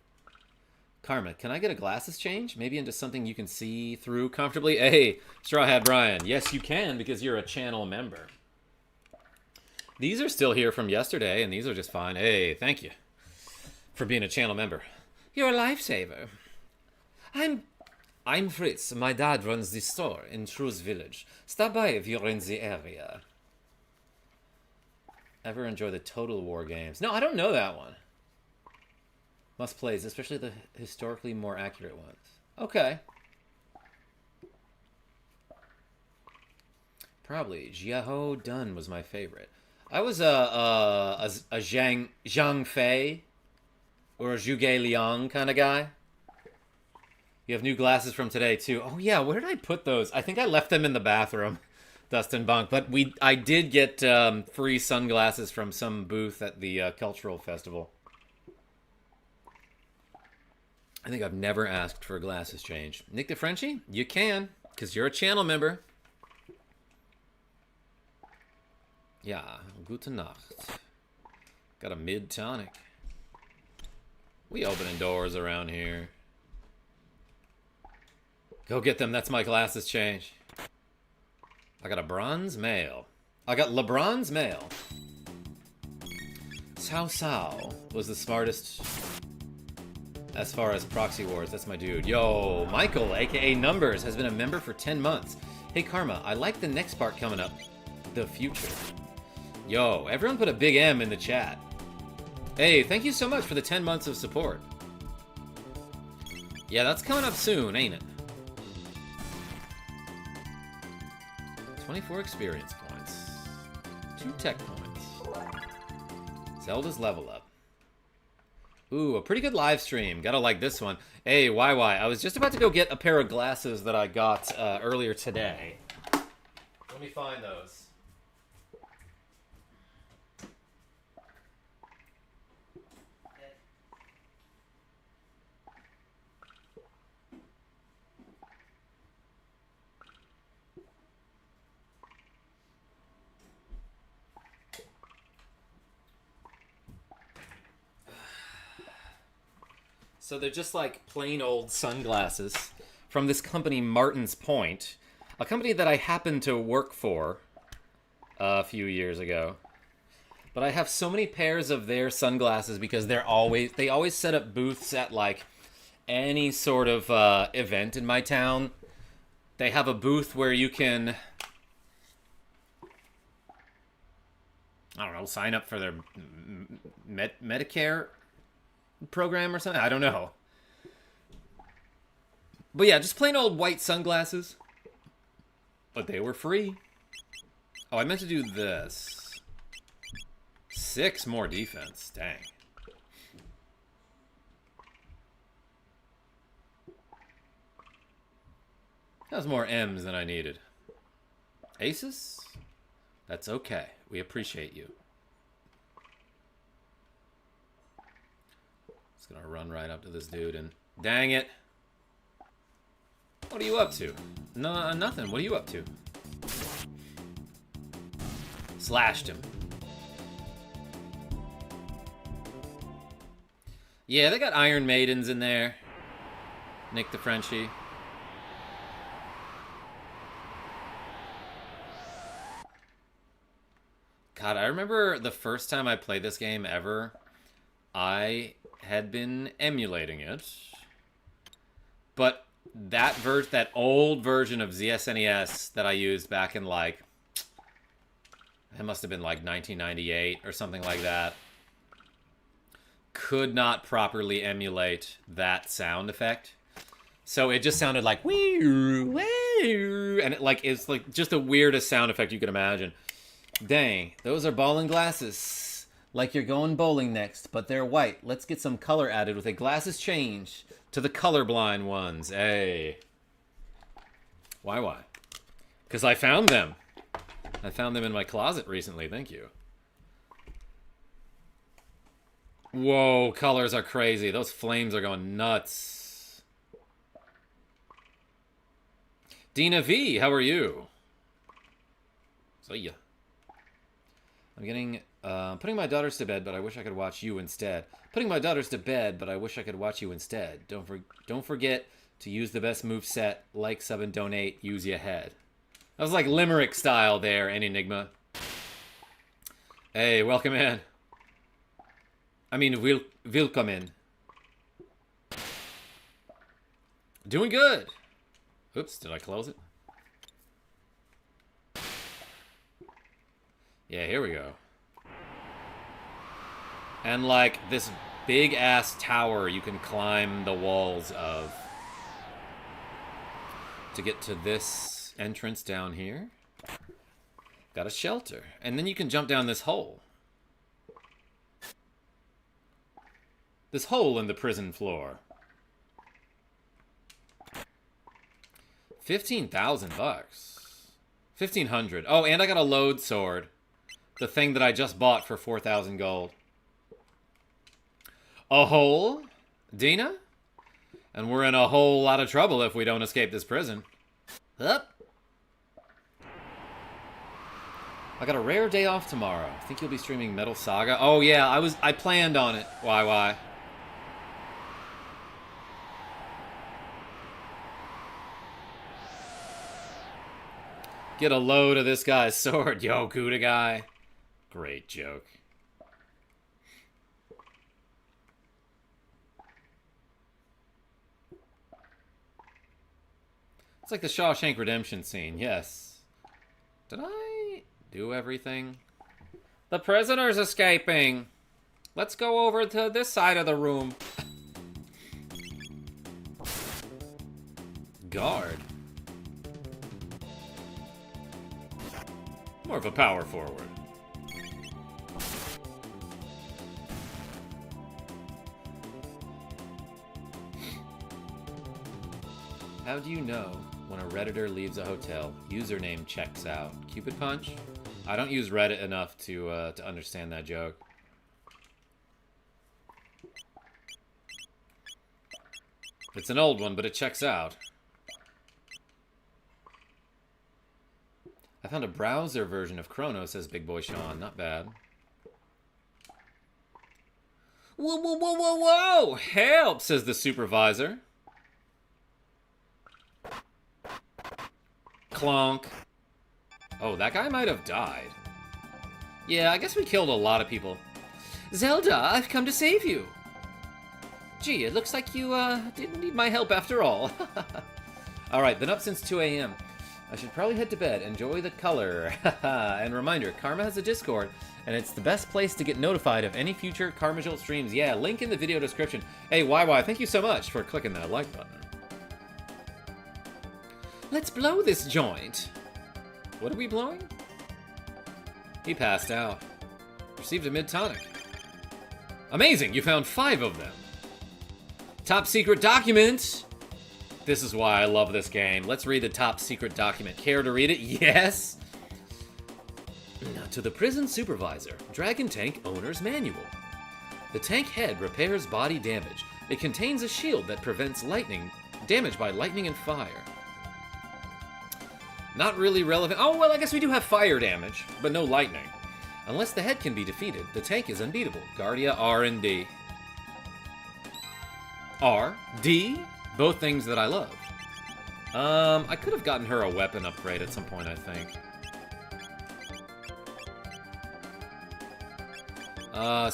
Speaker 1: Karma, can I get a glasses change? Maybe into something you can see through comfortably? Hey, Straw Hat Brian. Yes, you can because you're a channel member. These are still here from yesterday, and these are just fine. Hey, thank you for being a channel member. You're a lifesaver. I'm Fritz. My dad runs the store in True's Village. Stop by if you're in the area. Ever enjoy the Total War games? No, I don't know that one. Must plays, especially the historically more accurate ones. Okay. Probably Jiaho Dun was my favorite. I was a Zhang Fei or a Zhuge Liang kind of guy. You have new glasses from today too. Oh yeah, where did I put those? I think I left them in the bathroom, Dustin Bunk. But I did get free sunglasses from some booth at the cultural festival. I think I've never asked for a glasses change. Nick DeFrenchie, you can, because you're a channel member. Yeah, gute Nacht. Got a mid tonic. We opening doors around here. Go get them. That's my glasses change. I got a bronze male. I got LeBron's mail. Cao Cao was the smartest as far as proxy wars. That's my dude. Yo, Michael, aka Numbers, has been a member for 10 months. Hey, Karma, I like the next part coming up. The future. Yo, everyone put a big M in the chat. Hey, thank you so much for the 10 months of support. Yeah, that's coming up soon, ain't it? 24 experience points. 2 tech points. Zelda's level up. Ooh, a pretty good live stream. Gotta like this one. Hey, YY, I was just about to go get a pair of glasses that I got earlier today. Let me find those. So they're just like plain old sunglasses from this company, Martin's Point, a company that I happened to work for a few years ago. But I have so many pairs of their sunglasses because they always set up booths at like any sort of event in my town. They have a booth where you can, I don't know, sign up for their Medicare program or something. I don't know. But yeah, just plain old white sunglasses. But they were free. Oh, I meant to do this. 6 more defense. Dang. That was more M's than I needed. Aces? That's okay. We appreciate you. Gonna run right up to this dude and dang it. What are you up to? No, nothing. What are you up to? Slashed him. Yeah, they got Iron Maidens in there. Nick the Frenchie. God, I remember the first time I played this game ever, I had been emulating it, but that old version of ZSNES that I used back in like, it must have been like 1998 or something like that, could not properly emulate that sound effect. So it just sounded like wee, wee, and it's like just the weirdest sound effect you could imagine. Dang, those are ballin' glasses. Like you're going bowling next, but they're white. Let's get some color added with a glasses change to the colorblind ones. Hey. Why? Because I found them. I found them in my closet recently. Thank you. Whoa, colors are crazy. Those flames are going nuts. Dina V, how are you? So yeah. I'm getting... putting my daughters to bed, but I wish I could watch you instead. Putting my daughters to bed, but I wish I could watch you instead. Don't forget to use the best move set. Like, sub, and donate. Use your head. That was like Limerick style there, Enigma. Hey, welcome in. I mean, willkommen in. Doing good. Oops, did I close it? Yeah, here we go. And like this big ass tower you can climb the walls of to get to this entrance down here. Got a shelter. And then you can jump down this hole. This hole in the prison floor. 15,000 bucks. 1,500. Oh, and I got a load sword. The thing that I just bought for 4,000 gold. A hole? Dina? And we're in a whole lot of trouble if we don't escape this prison. Up. I got a rare day off tomorrow. Think you'll be streaming Metal Saga? Oh yeah, I planned on it. Why? Get a load of this guy's sword, yo, Kuda guy. Great joke. It's like the Shawshank Redemption scene, yes. Did I do everything? The prisoner's escaping. Let's go over to this side of the room. Guard. More of a power forward. How do you know when a Redditor leaves a hotel? Username checks out. Cupid Punch? I don't use Reddit enough to understand that joke. It's an old one, but it checks out. I found a browser version of Chrono, says Big Boy Sean. Not bad. Whoa, whoa, whoa, whoa, whoa! Help, says the supervisor. Clonk. Oh, that guy might have died. Yeah, I guess we killed a lot of people. Zelda, I've come to save you. Gee, it looks like you, didn't need my help after all. Alright, been up since 2 a.m. I should probably head to bed. Enjoy the color. And reminder, Karma has a Discord, and it's the best place to get notified of any future KarmaJolt streams. Yeah, link in the video description. Hey, YY, thank you so much for clicking that like button. Let's blow this joint. What are we blowing? He passed out. Received a mid-tonic. Amazing, you found 5 of them. Top secret document. This is why I love this game. Let's read the top secret document. Care to read it? Yes. To the prison supervisor, Dragon Tank Owner's Manual. The tank head repairs body damage. It contains a shield that prevents damage by lightning and fire. Not really relevant. Oh, well, I guess we do have fire damage, but no lightning. Unless the head can be defeated, the tank is unbeatable. Guardia R and D. R, D, both things that I love. I could have gotten her a weapon upgrade at some point, I think.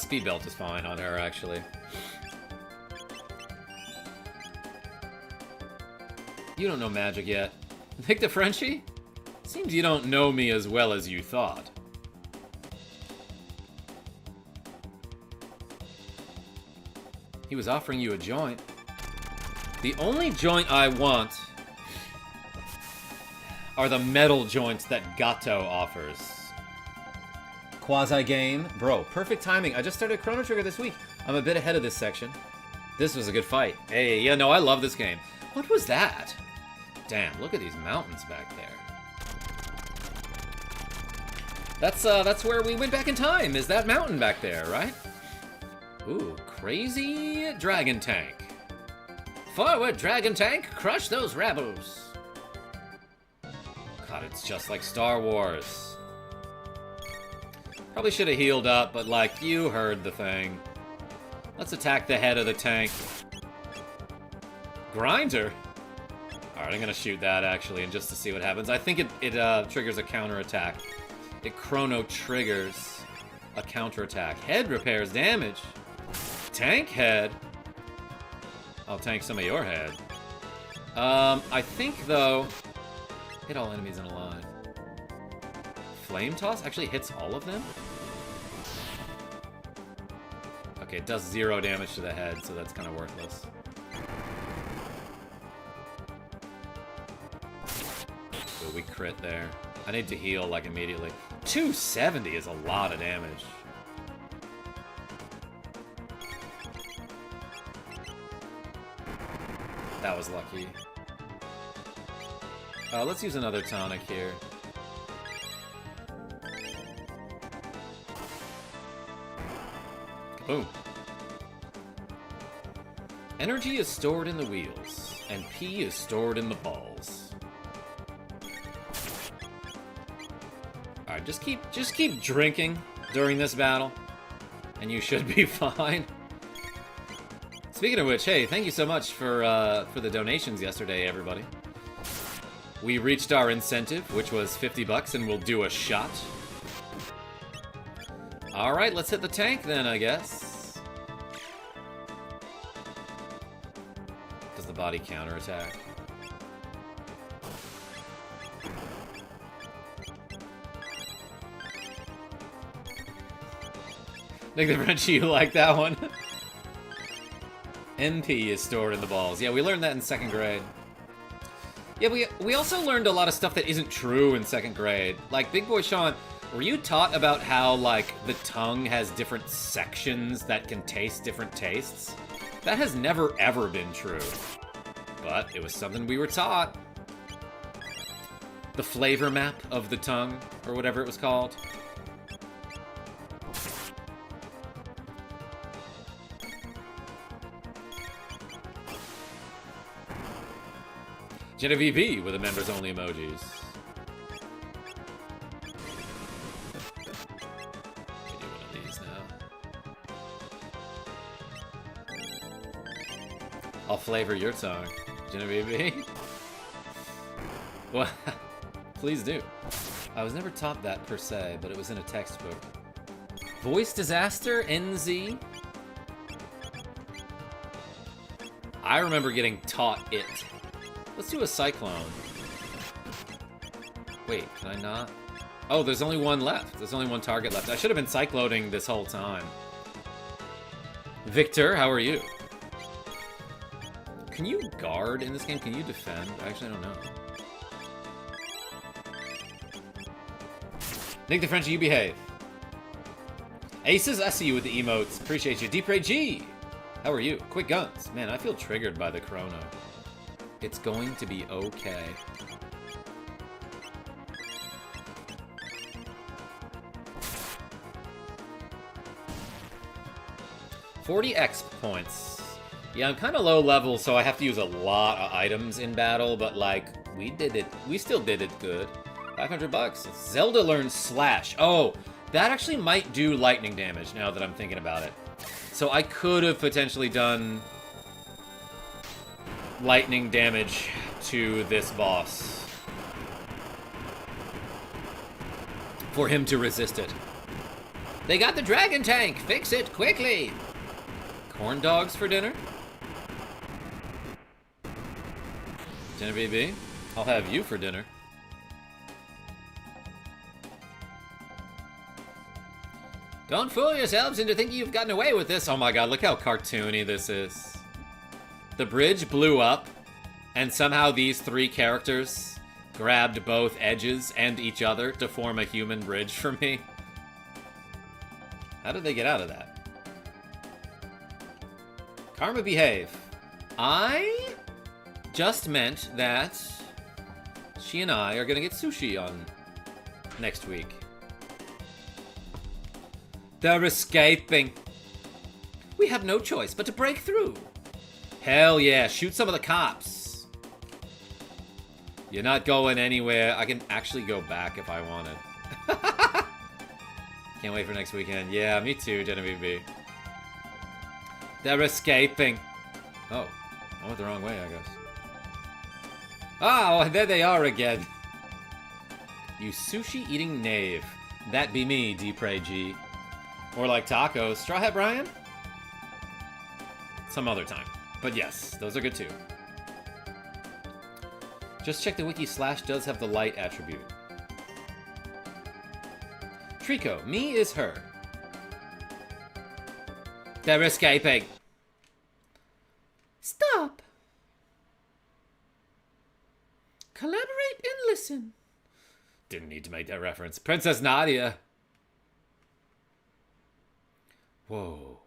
Speaker 1: Speed belt is fine on her, actually. You don't know magic yet. Victor Frenchie? Seems you don't know me as well as you thought. He was offering you a joint. The only joint I want are the metal joints that Gato offers. Quasi-game. Bro, perfect timing. I just started Chrono Trigger this week. I'm a bit ahead of this section. This was a good fight. Hey, yeah, no, I love this game. What was that? Damn, look at these mountains back there. That's where we went back in time, is that mountain back there, right? Ooh, crazy dragon tank. Forward, dragon tank, crush those rebels. God, it's just like Star Wars. Probably should have healed up, but like, you heard the thing. Let's attack the head of the tank. Grinder? Alright, I'm gonna shoot that, actually, and just to see what happens. I think it triggers a counterattack. It chrono triggers a counterattack. Head repairs damage. Tank head. I'll tank some of your head. I think, though... Hit all enemies in a line. Flame toss actually hits all of them? Okay, it does 0 damage to the head, so that's kind of worthless. Ooh, we crit there. I need to heal, like, immediately. 270 is a lot of damage. That was lucky. Let's use another tonic here. Boom. Energy is stored in the wheels, and P is stored in the balls. Alright, just keep drinking during this battle, and you should be fine. Speaking of which, hey, thank you so much for the donations yesterday, everybody. We reached our incentive, which was 50 bucks, and we'll do a shot. Alright, let's hit the tank then, I guess. Does the body counterattack? Nick the Frenchie, you like that one? MP is stored in the balls. Yeah, we learned that in 2nd grade. Yeah, we also learned a lot of stuff that isn't true in 2nd grade. Like, Big Boy Sean, were you taught about how, like, the tongue has different sections that can taste different tastes? That has never, ever been true. But it was something we were taught. The flavor map of the tongue, or whatever it was called. Genevieve V with the members only emojis. Let me do one of these now. I'll flavor your tongue, Genevieve V. Well, please do. I was never taught that per se, but it was in a textbook. Voice Disaster NZ. I remember getting taught it. Let's do a Cyclone. Wait, can I not? Oh, there's only one left. There's only one target left. I should have been cycloning this whole time. Victor, how are you? Can you guard in this game? Can you defend? I actually don't know. Nick the Frenchie, you behave. Aces, I see you with the emotes. Appreciate you. Deep Ray G, how are you? Quick Guns. Man, I feel triggered by the Chrono. It's going to be okay. $40 points. Yeah, I'm kind of low level, so I have to use a lot of items in battle, but like, we did it. We still did it good. 500 bucks. Zelda learns Slash. Oh, that actually might do lightning damage now that I'm thinking about it. So I could have potentially done lightning damage to this boss for him to resist it. They got the dragon tank! Fix it quickly! Corn dogs for dinner? Genevieve B, I'll have you for dinner. Don't fool yourselves into thinking you've gotten away with this. Oh my god, look how cartoony this is. The bridge blew up, and somehow these three characters grabbed both edges and each other to form a human bridge for me. How did they get out of that? Karma, behave. I just meant that she and I are gonna get sushi on next week. They're escaping. We have no choice but to break through. Hell yeah, shoot some of the cops. You're not going anywhere. I can actually go back if I wanted. Can't wait for next weekend. Yeah, me too, Genevieve B. They're escaping. Oh, I went the wrong way, I guess. Oh, there they are again. You sushi-eating knave. That be me, Deep Ray G. Or like tacos. Straw Hat Brian? Some other time. But yes, those are good too. Just check the wiki. Slash does have the light attribute. Trico, me is her. They're escaping.
Speaker 2: Stop. Collaborate and listen.
Speaker 1: Didn't need to make that reference. Princess Nadia. Whoa.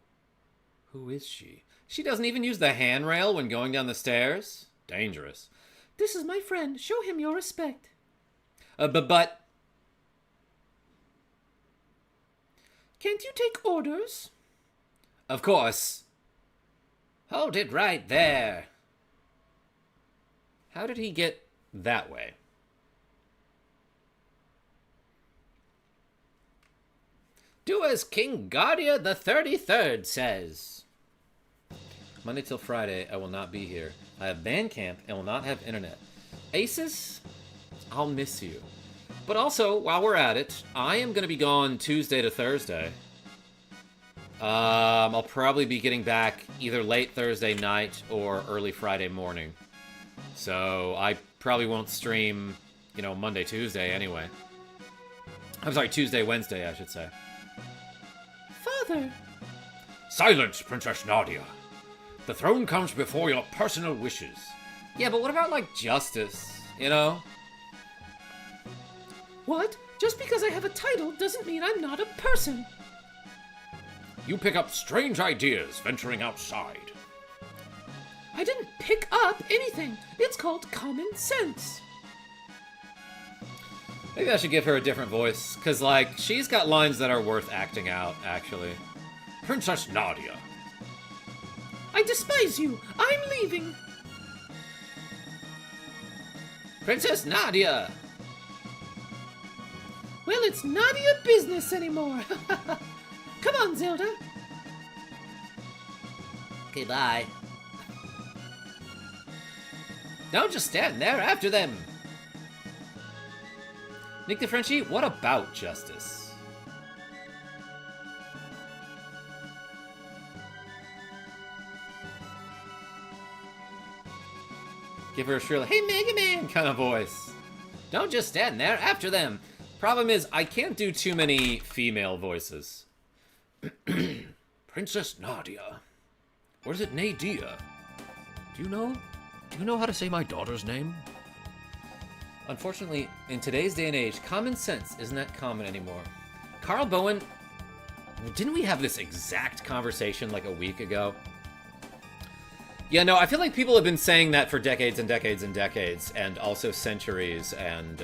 Speaker 1: Who is she? She doesn't even use the handrail when going down the stairs? Dangerous.
Speaker 2: This is my friend. Show him your respect.
Speaker 1: But...
Speaker 2: Can't you take orders?
Speaker 1: Of course. Hold it right there. How did he get that way? Do as King Guardia the 33rd says. Monday till Friday, I will not be here. I have band camp and will not have internet. Aces, I'll miss you. But also, while we're at it, I am going to be gone Tuesday to Thursday. I'll probably be getting back either late Thursday night or early Friday morning. So I probably won't stream, you know, Monday, Tuesday anyway. I'm sorry, Tuesday, Wednesday, I should say.
Speaker 2: Father!
Speaker 3: Silence, Princess Nadia. The throne comes before your personal wishes.
Speaker 1: Yeah, but what about, like, justice, you know?
Speaker 2: What? Just because I have a title doesn't mean I'm not a person.
Speaker 3: You pick up strange ideas venturing outside.
Speaker 2: I didn't pick up anything. It's called common sense.
Speaker 1: Maybe I should give her a different voice, because, like, she's got lines that are worth acting out, actually.
Speaker 3: Princess Nadia.
Speaker 2: I despise you. I'm leaving.
Speaker 1: Princess Nadia!
Speaker 2: Well, it's not your business anymore. Come on, Zelda.
Speaker 1: Okay, bye. Don't just stand there after them. Nick the Frenchie, what about justice? Give her a shrill, hey Mega Man kind of voice. Don't just stand there after them. Problem is, I can't do too many female voices.
Speaker 3: Princess Nadia. Or is it Nadia? Do you know how to say my daughter's name?
Speaker 1: Unfortunately, in today's day and age, common sense isn't that common anymore. Carl Bowen, didn't we have this exact conversation like a week ago? Yeah, no, I feel like people have been saying that for decades and decades and decades, and also centuries, and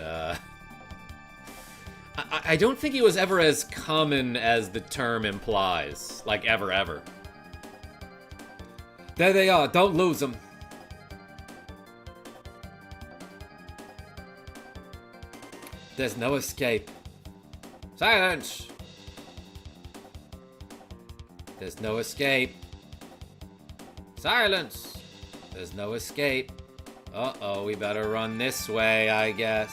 Speaker 1: I don't think it was ever as common as the term implies. Like, ever. There they are, don't lose them. There's no escape. Silence! There's no escape. Silence! There's no escape. Uh-oh, we better run this way, I guess.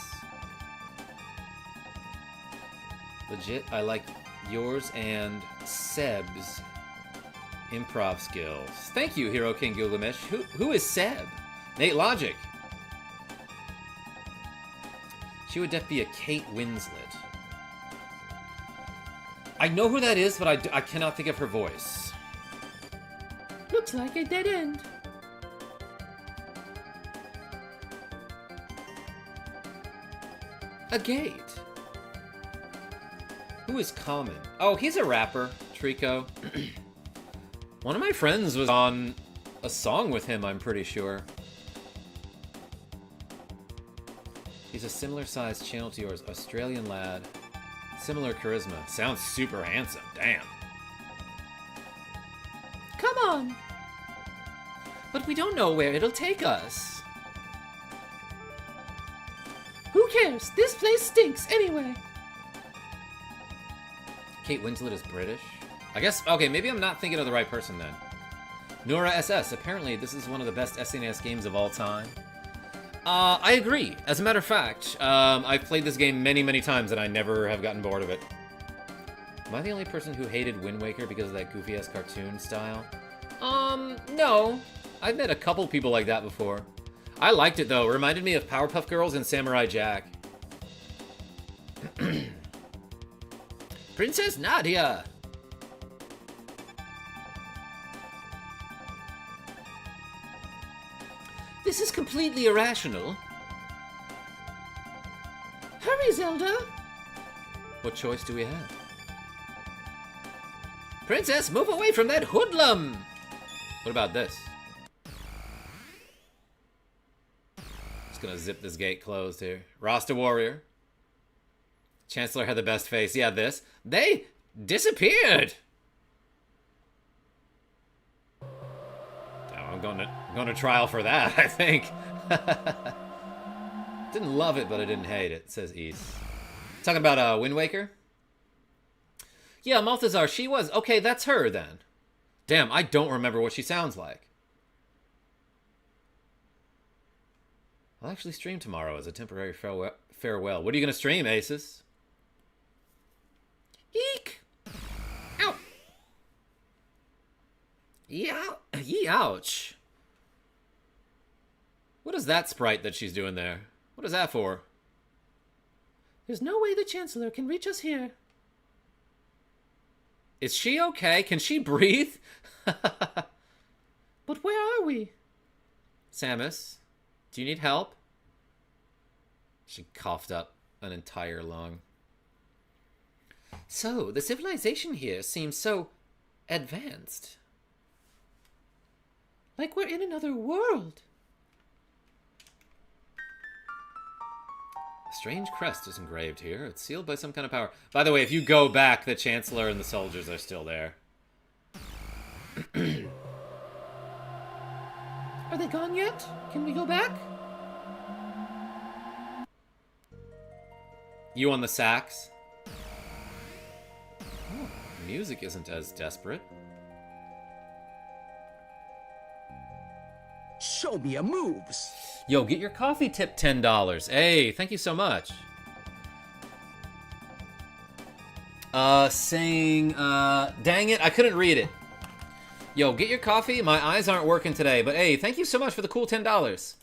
Speaker 1: Legit, I like yours and Seb's improv skills. Thank you, Hero King Gilgamesh. Who is Seb? Nate Logic. She would definitely be a Kate Winslet. I know who that is, but I cannot think of her voice.
Speaker 2: Looks like a dead end.
Speaker 1: A gate. Who is Common? Oh, he's a rapper, Trico. One of my friends was on a song with him, I'm pretty sure. He's a similar sized channel to yours, Australian lad. Similar charisma. Sounds super handsome, damn.
Speaker 2: Come on.
Speaker 1: But we don't know where it'll take us.
Speaker 2: Who cares? This place stinks anyway.
Speaker 1: Kate Winslet is British? I guess, okay, maybe I'm not thinking of the right person then. Nora SS, apparently this is one of the best SNES games of all time. I agree. As a matter of fact, I've played this game many, many times and I never have gotten bored of it. Am I the only person who hated Wind Waker because of that goofy-ass cartoon style? No. I've met a couple people like that before. I liked it though. It reminded me of Powerpuff Girls and Samurai Jack. Princess Nadia! This is completely irrational.
Speaker 2: Hurry, Zelda!
Speaker 1: What choice do we have? Princess, move away from that hoodlum! What about this? Just gonna zip this gate closed here. Rasta Warrior. Chancellor had the best face. Yeah, this. They disappeared! I'm going to trial for that, I think. Didn't love it, but I didn't hate it, says East. Talking about Wind Waker? Yeah, Malthazar, she was. Okay, that's her then. Damn, I don't remember what she sounds like. I'll actually stream tomorrow as a temporary farewell. What are you going to stream, Aces? Eek! Ow! Ouch! What is that sprite that she's doing there? What is that for?
Speaker 2: There's no way the Chancellor can reach us here.
Speaker 1: Is she okay? Can she breathe?
Speaker 2: But where are we?
Speaker 1: Samus, do you need help? She coughed up an entire lung.
Speaker 2: So, the civilization here seems so advanced. Like we're in another world.
Speaker 1: A strange crest is engraved here. It's sealed by some kind of power. By the way, if you go back, the Chancellor and the soldiers are still there.
Speaker 2: Are they gone yet? Can we go back?
Speaker 1: You on the sax? Oh, music isn't as desperate.
Speaker 4: Show me your moves.
Speaker 1: Yo, get your coffee tip $10. Hey, thank you so much. Dang it, I couldn't read it. Yo, get your coffee. My eyes aren't working today, but hey, thank you so much for the cool $10.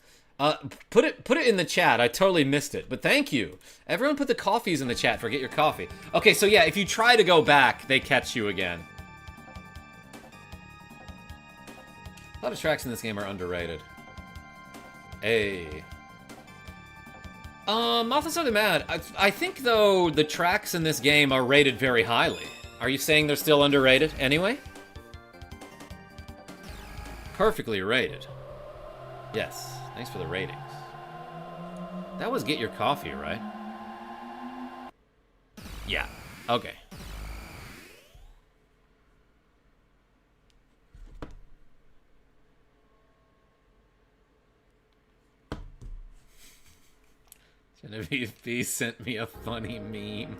Speaker 1: Put it in the chat. I totally missed it, but thank you. Everyone put the coffees in the chat for get your coffee. Okay, so yeah, if you try to go back, they catch you again. A lot of tracks in this game are underrated. Hey. Off the something mad. I think, though, the tracks in this game are rated very highly. Are you saying they're still underrated anyway? Perfectly rated. Yes, thanks for the ratings. That was get your coffee, right? Yeah, okay. Genevieve B sent me a funny meme.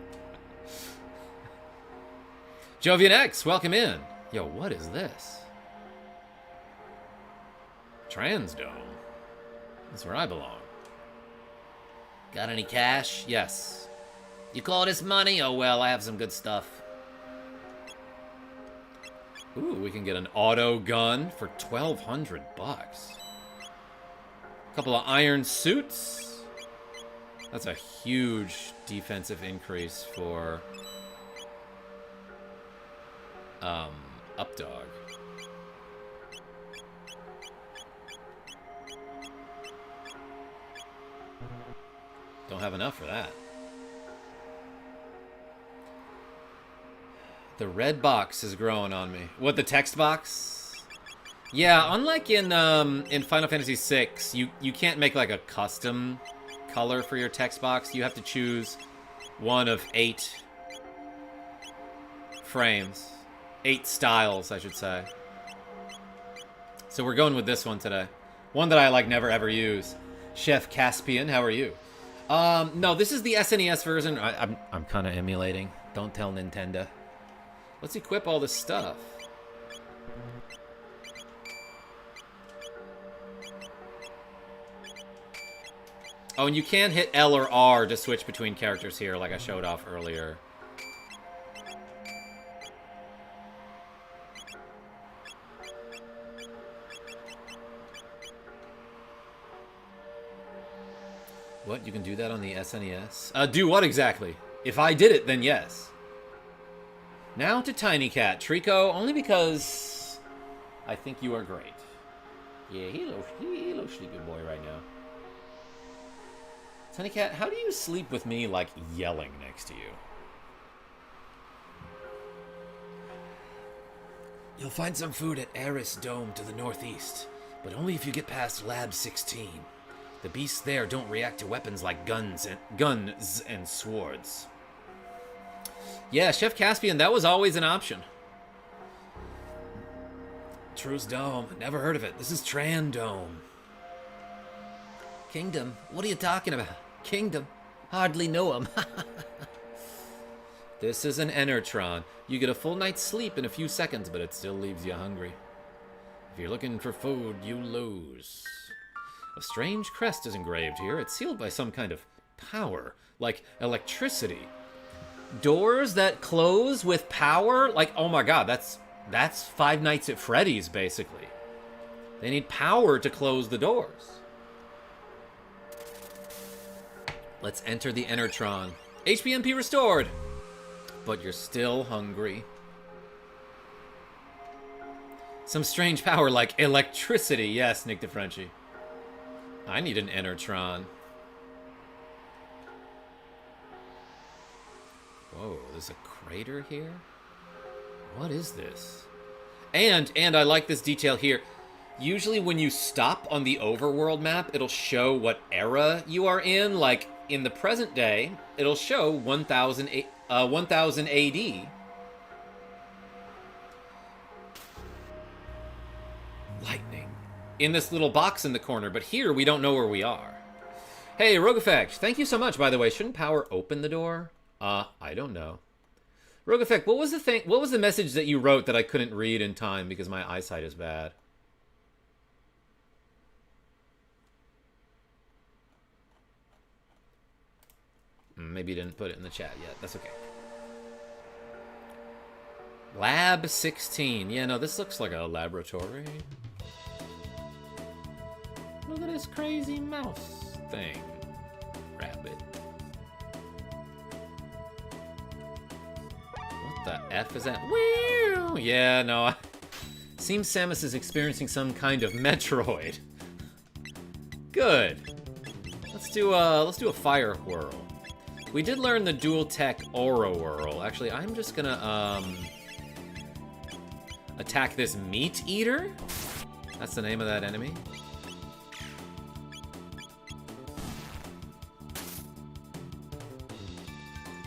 Speaker 1: Jovian X, welcome in. Yo, what is this? Transdome. That's where I belong. Got any cash? Yes. You call this money? Oh well, I have some good stuff. Ooh, we can get an auto gun for 1,200 bucks. A couple of iron suits. That's a huge defensive increase for Updog. Don't have enough for that. The red box is growing on me. What, the text box? Yeah, unlike in Final Fantasy VI, you can't make like a custom color for your text box. You have to choose one of 8 frames. 8 styles, I should say. So we're going with this one today. One that I like never ever use. Chef Caspian, how are you? No, this is the SNES version. I'm kind of emulating. Don't tell Nintendo. Let's equip all this stuff. Oh, and you can hit L or R to switch between characters here, like I showed off earlier. What? You can do that on the SNES? Do what exactly? If I did it, then yes. Now to Tiny Cat. Trico, only because I think you are great. Yeah, hello sleepy boy right now. Tiny Cat, how do you sleep with me, like, yelling next to you? You'll find some food at Eris Dome to the northeast, but only if you get past Lab 16. The beasts there don't react to weapons like guns and swords. Yeah, Chef Caspian, that was always an option. Truce Dome, never heard of it. This is Tran Dome. Kingdom? What are you talking about? Kingdom? Hardly know him. This is an Enertron. You get a full night's sleep in a few seconds, but it still leaves you hungry. If you're looking for food, you lose. A strange crest is engraved here. It's sealed by some kind of power, like electricity. Doors that close with power? Like, oh my god, that's Five Nights at Freddy's, basically. They need power to close the doors. Let's enter the Enertron. HPMP restored! But you're still hungry. Some strange power like electricity. Yes, Nick DeFrenchie. I need an Enertron. Whoa, there's a crater here? What is this? And I like this detail here. Usually when you stop on the overworld map, it'll show what era you are in. Like, in the present day, it'll show 1000 AD. Lightning. In this little box in the corner, but here we don't know where we are. Hey, Rogue Effect, thank you so much, by the way. Shouldn't power open the door? I don't know. Rogue Effect, what was the message that you wrote that I couldn't read in time because my eyesight is bad? Maybe you didn't put it in the chat yet. That's okay. Lab 16. Yeah, no, this looks like a laboratory. Look at this crazy mouse thing. Rabbit. What the F is that? Woo! Yeah, no. Seems Samus is experiencing some kind of Metroid. Good. Let's do a fire whirl. We did learn the dual tech aura whirl. Actually, I'm just gonna attack this meat eater. That's the name of that enemy.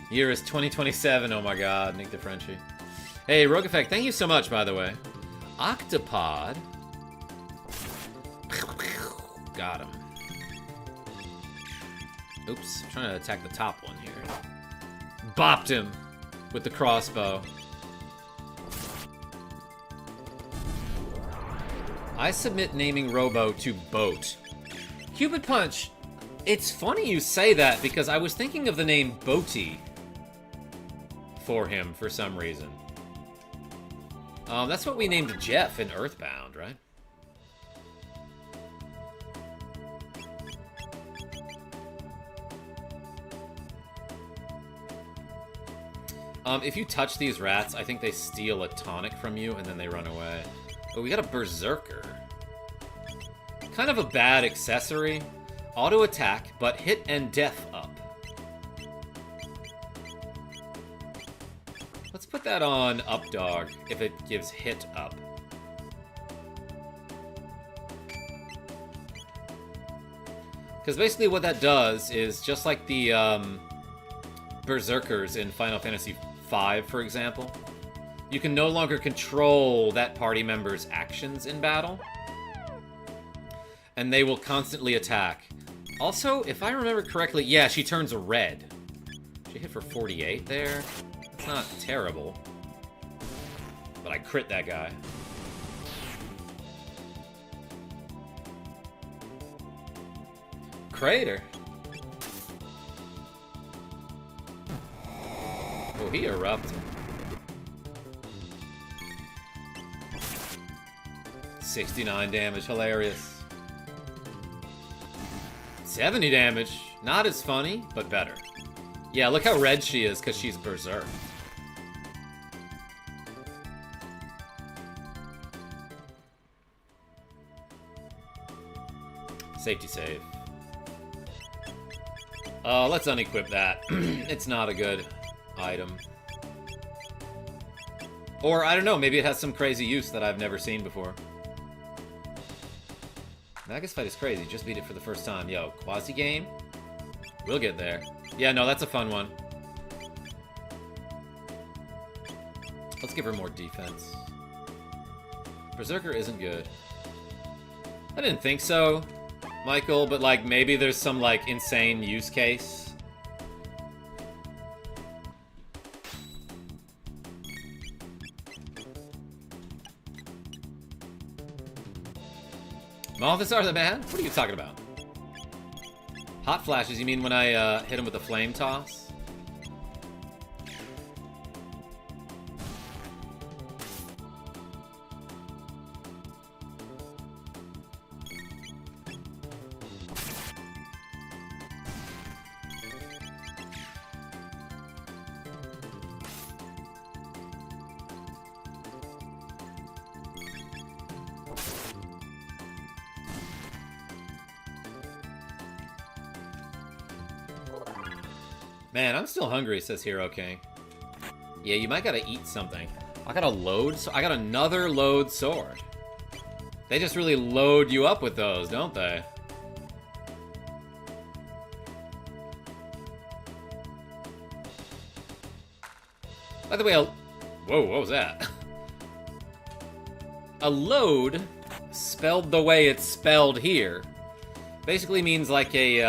Speaker 1: Year is 2027. Oh my god, Nick DeFrenchie. Hey, Rogue Effect, thank you so much, by the way. Octopod. Got him. Oops, trying to attack the top one here. Bopped him with the crossbow. I submit naming Robo to Boat. Cupid Punch. It's funny you say that because I was thinking of the name Boaty for him for some reason. That's what we named Jeff in Earthbound, right? If you touch these rats, I think they steal a tonic from you and then they run away. Oh, we got a Berserker. Kind of a bad accessory. Auto attack, but hit and def up. Let's put that on Updog if it gives hit up. Because basically what that does is just like the Berserkers in Final Fantasy V, for example. You can no longer control that party member's actions in battle. And they will constantly attack. Also, if I remember correctly, yeah, she turns red. She hit for 48 there. That's not terrible. But I crit that guy. Crater. Oh, he erupted. 69 damage, hilarious. 70 damage, not as funny, but better. Yeah, look how red she is, because she's Berserk. Safety save. Let's unequip that. It's not a good item. Or, I don't know, maybe it has some crazy use that I've never seen before. Magus fight is crazy, just beat it for the first time. Yo, quasi game? We'll get there. Yeah, no, that's a fun one. Let's give her more defense. Berserker isn't good. I didn't think so, Michael, but like maybe there's some like insane use case. Malthasar the man? What are you talking about? Hot flashes, you mean when I hit him with the flame toss? Man, I'm still hungry, says Hero King. Yeah, you might gotta eat something. I got a load, so I got another load sword. They just really load you up with those, don't they? By the way, whoa, what was that? A load, spelled the way it's spelled here, basically means like a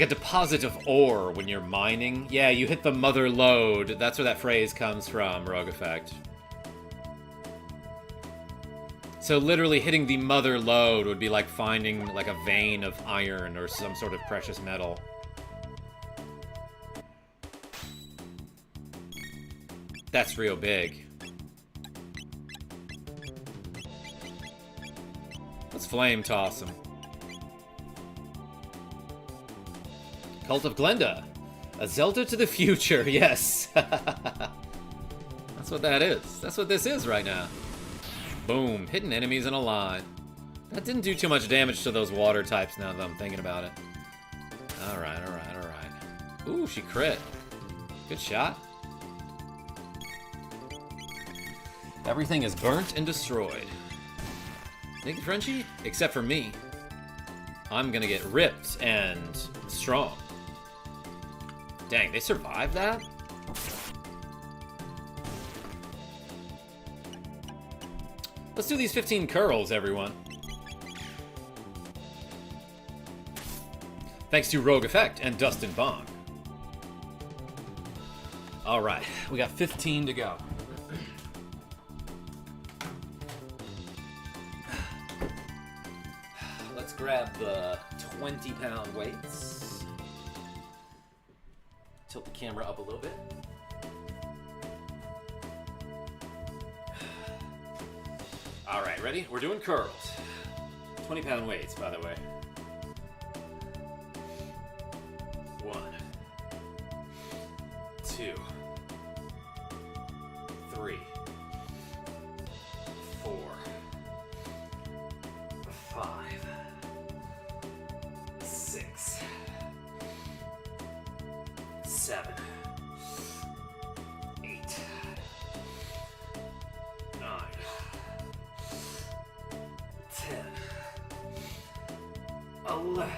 Speaker 1: deposit of ore when you're mining. Yeah, you hit the mother lode. That's where that phrase comes from, Rogue Effect. So literally hitting the mother lode would be like finding like a vein of iron or some sort of precious metal. That's real big. Let's flame toss him. Cult of Glenda. A Zelda to the future, yes. That's what that is. That's what this is right now. Boom. Hidden enemies in a line. That didn't do too much damage to those water types now that I'm thinking about it. Alright, alright, alright. Ooh, she crit. Good shot. Everything is burnt and destroyed. Thank you, Frenchie? Except for me. I'm gonna get ripped and strong. Dang, they survived that? Let's do these 15 curls, everyone. Thanks to Rogue Effect and Dustin Bong. Alright, we got 15 to go. Let's grab the 20-pound weights. Tilt the camera up a little bit. All right, ready? We're doing curls. 20-pound weights, by the way. 1, 2, 3, 4, 5, 6, 7, 8, 9, 10, 11,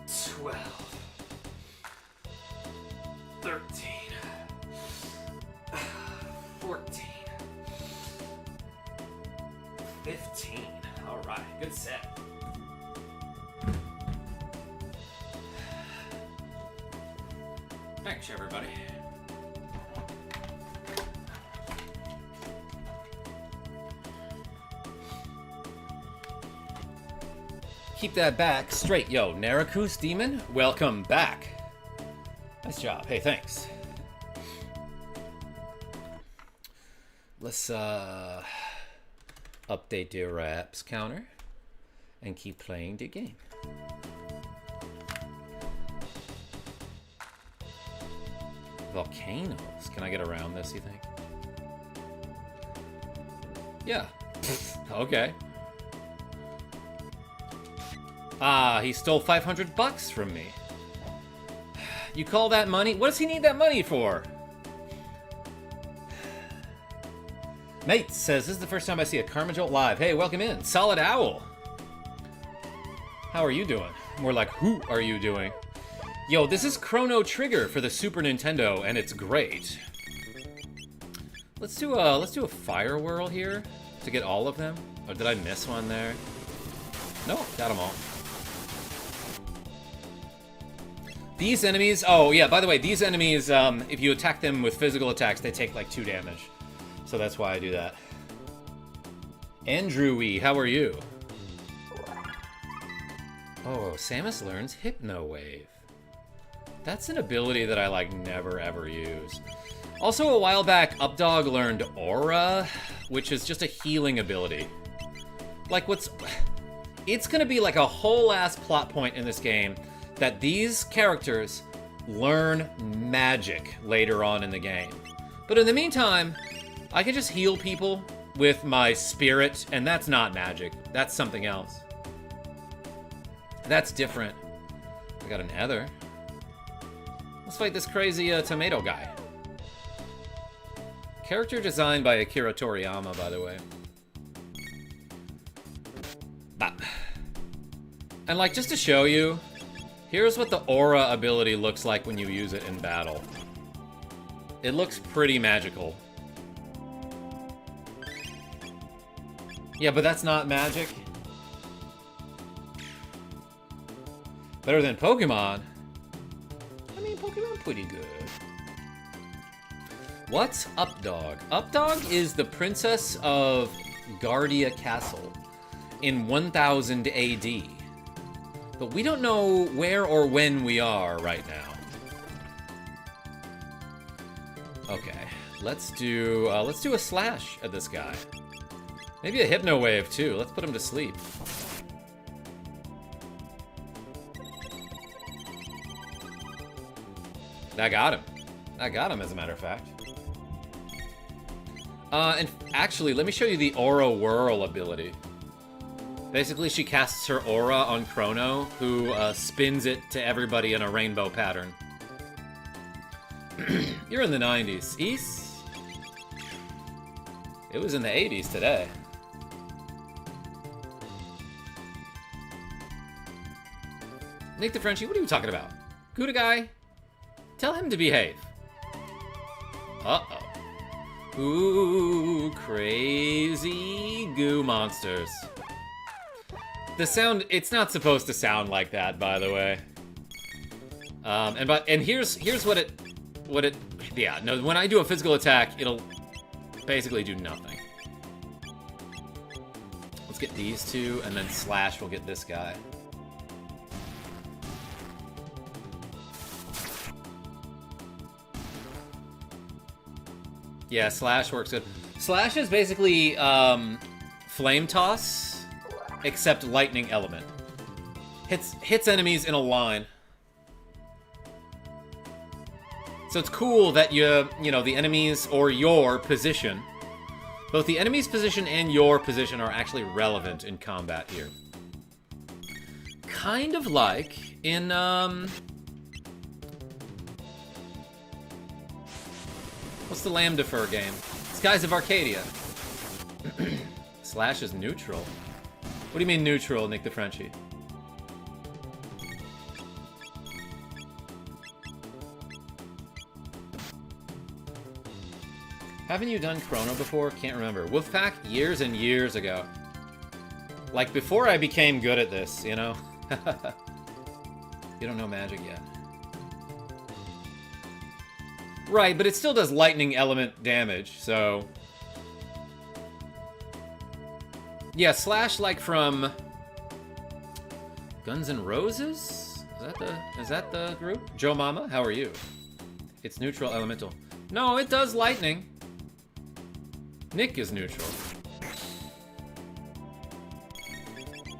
Speaker 1: 12, 13, 14, 15. All right, good set. Thanks, everybody. Keep that back straight. Yo, Narakus Demon, welcome back. Nice job. Hey, thanks. Let's update the raps counter and keep playing the game. Volcanoes. Can I get around this, you think? Yeah. Okay. Ah, he stole 500 bucks from me. You call that money? What does he need that money for? Nate says, this is the first time I see a KarmaJolt live. Hey, welcome in. Solid Owl. How are you doing? More like, who are you doing? Yo, this is Chrono Trigger for the Super Nintendo, and it's great. Let's do a fire whirl here to get all of them. Or did I miss one there? No, got them all. These enemies, oh yeah, by the way, these enemies, if you attack them with physical attacks, they take like 2 damage. So that's why I do that. Andrewy, how are you? Oh, Samus learns Hypno Wave. That's an ability that I, like, never ever use. Also, a while back, Updog learned Aura, which is just a healing ability. Like, it's gonna be like a whole-ass plot point in this game that these characters learn magic later on in the game. But in the meantime, I can just heal people with my spirit, and that's not magic. That's something else. That's different. I got an Ether. Let's fight this crazy tomato guy. Character designed by Akira Toriyama, by the way. Bah. And like, just to show you, here's what the aura ability looks like when you use it in battle. It looks pretty magical. Yeah, but that's not magic. Better than Pokemon. I mean, Pokemon pretty good. What's Updog? Updog is the princess of Guardia Castle in 1000 AD. But we don't know where or when we are right now. Okay, let's do a slash at this guy. Maybe a Hypno Wave too. Let's put him to sleep. That got him. That got him, as a matter of fact. And actually, let me show you the Aura Whirl ability. Basically, she casts her aura on Chrono, who spins it to everybody in a rainbow pattern. You're in the 90s. East? It was in the 80s today. Nick the Frenchie, what are you talking about? Gouda guy? Tell him to behave. Uh-oh. Ooh, crazy goo monsters. The sound, it's not supposed to sound like that, by the way. And here's what it, yeah, no, when I do a physical attack, it'll basically do nothing. Let's get these two, and then slash will get this guy. Yeah, slash works good. Slash is basically flame toss, except lightning element. Hits enemies in a line. So it's cool that you know, the enemies or your position, both the enemy's position and your position are actually relevant in combat here. Kind of like in what's the Lambda Fur game? Skies of Arcadia. Slash is neutral. What do you mean neutral, Nick the Frenchie? Haven't you done Chrono before? Can't remember. Wolfpack? Years and years ago. Like, before I became good at this, you know? You don't know magic yet. Right, but it still does lightning element damage, so... Yeah, slash like from... Guns N' Roses? Is that the group? Joe Mama, how are you? It's neutral elemental. No, it does lightning. Nick is neutral.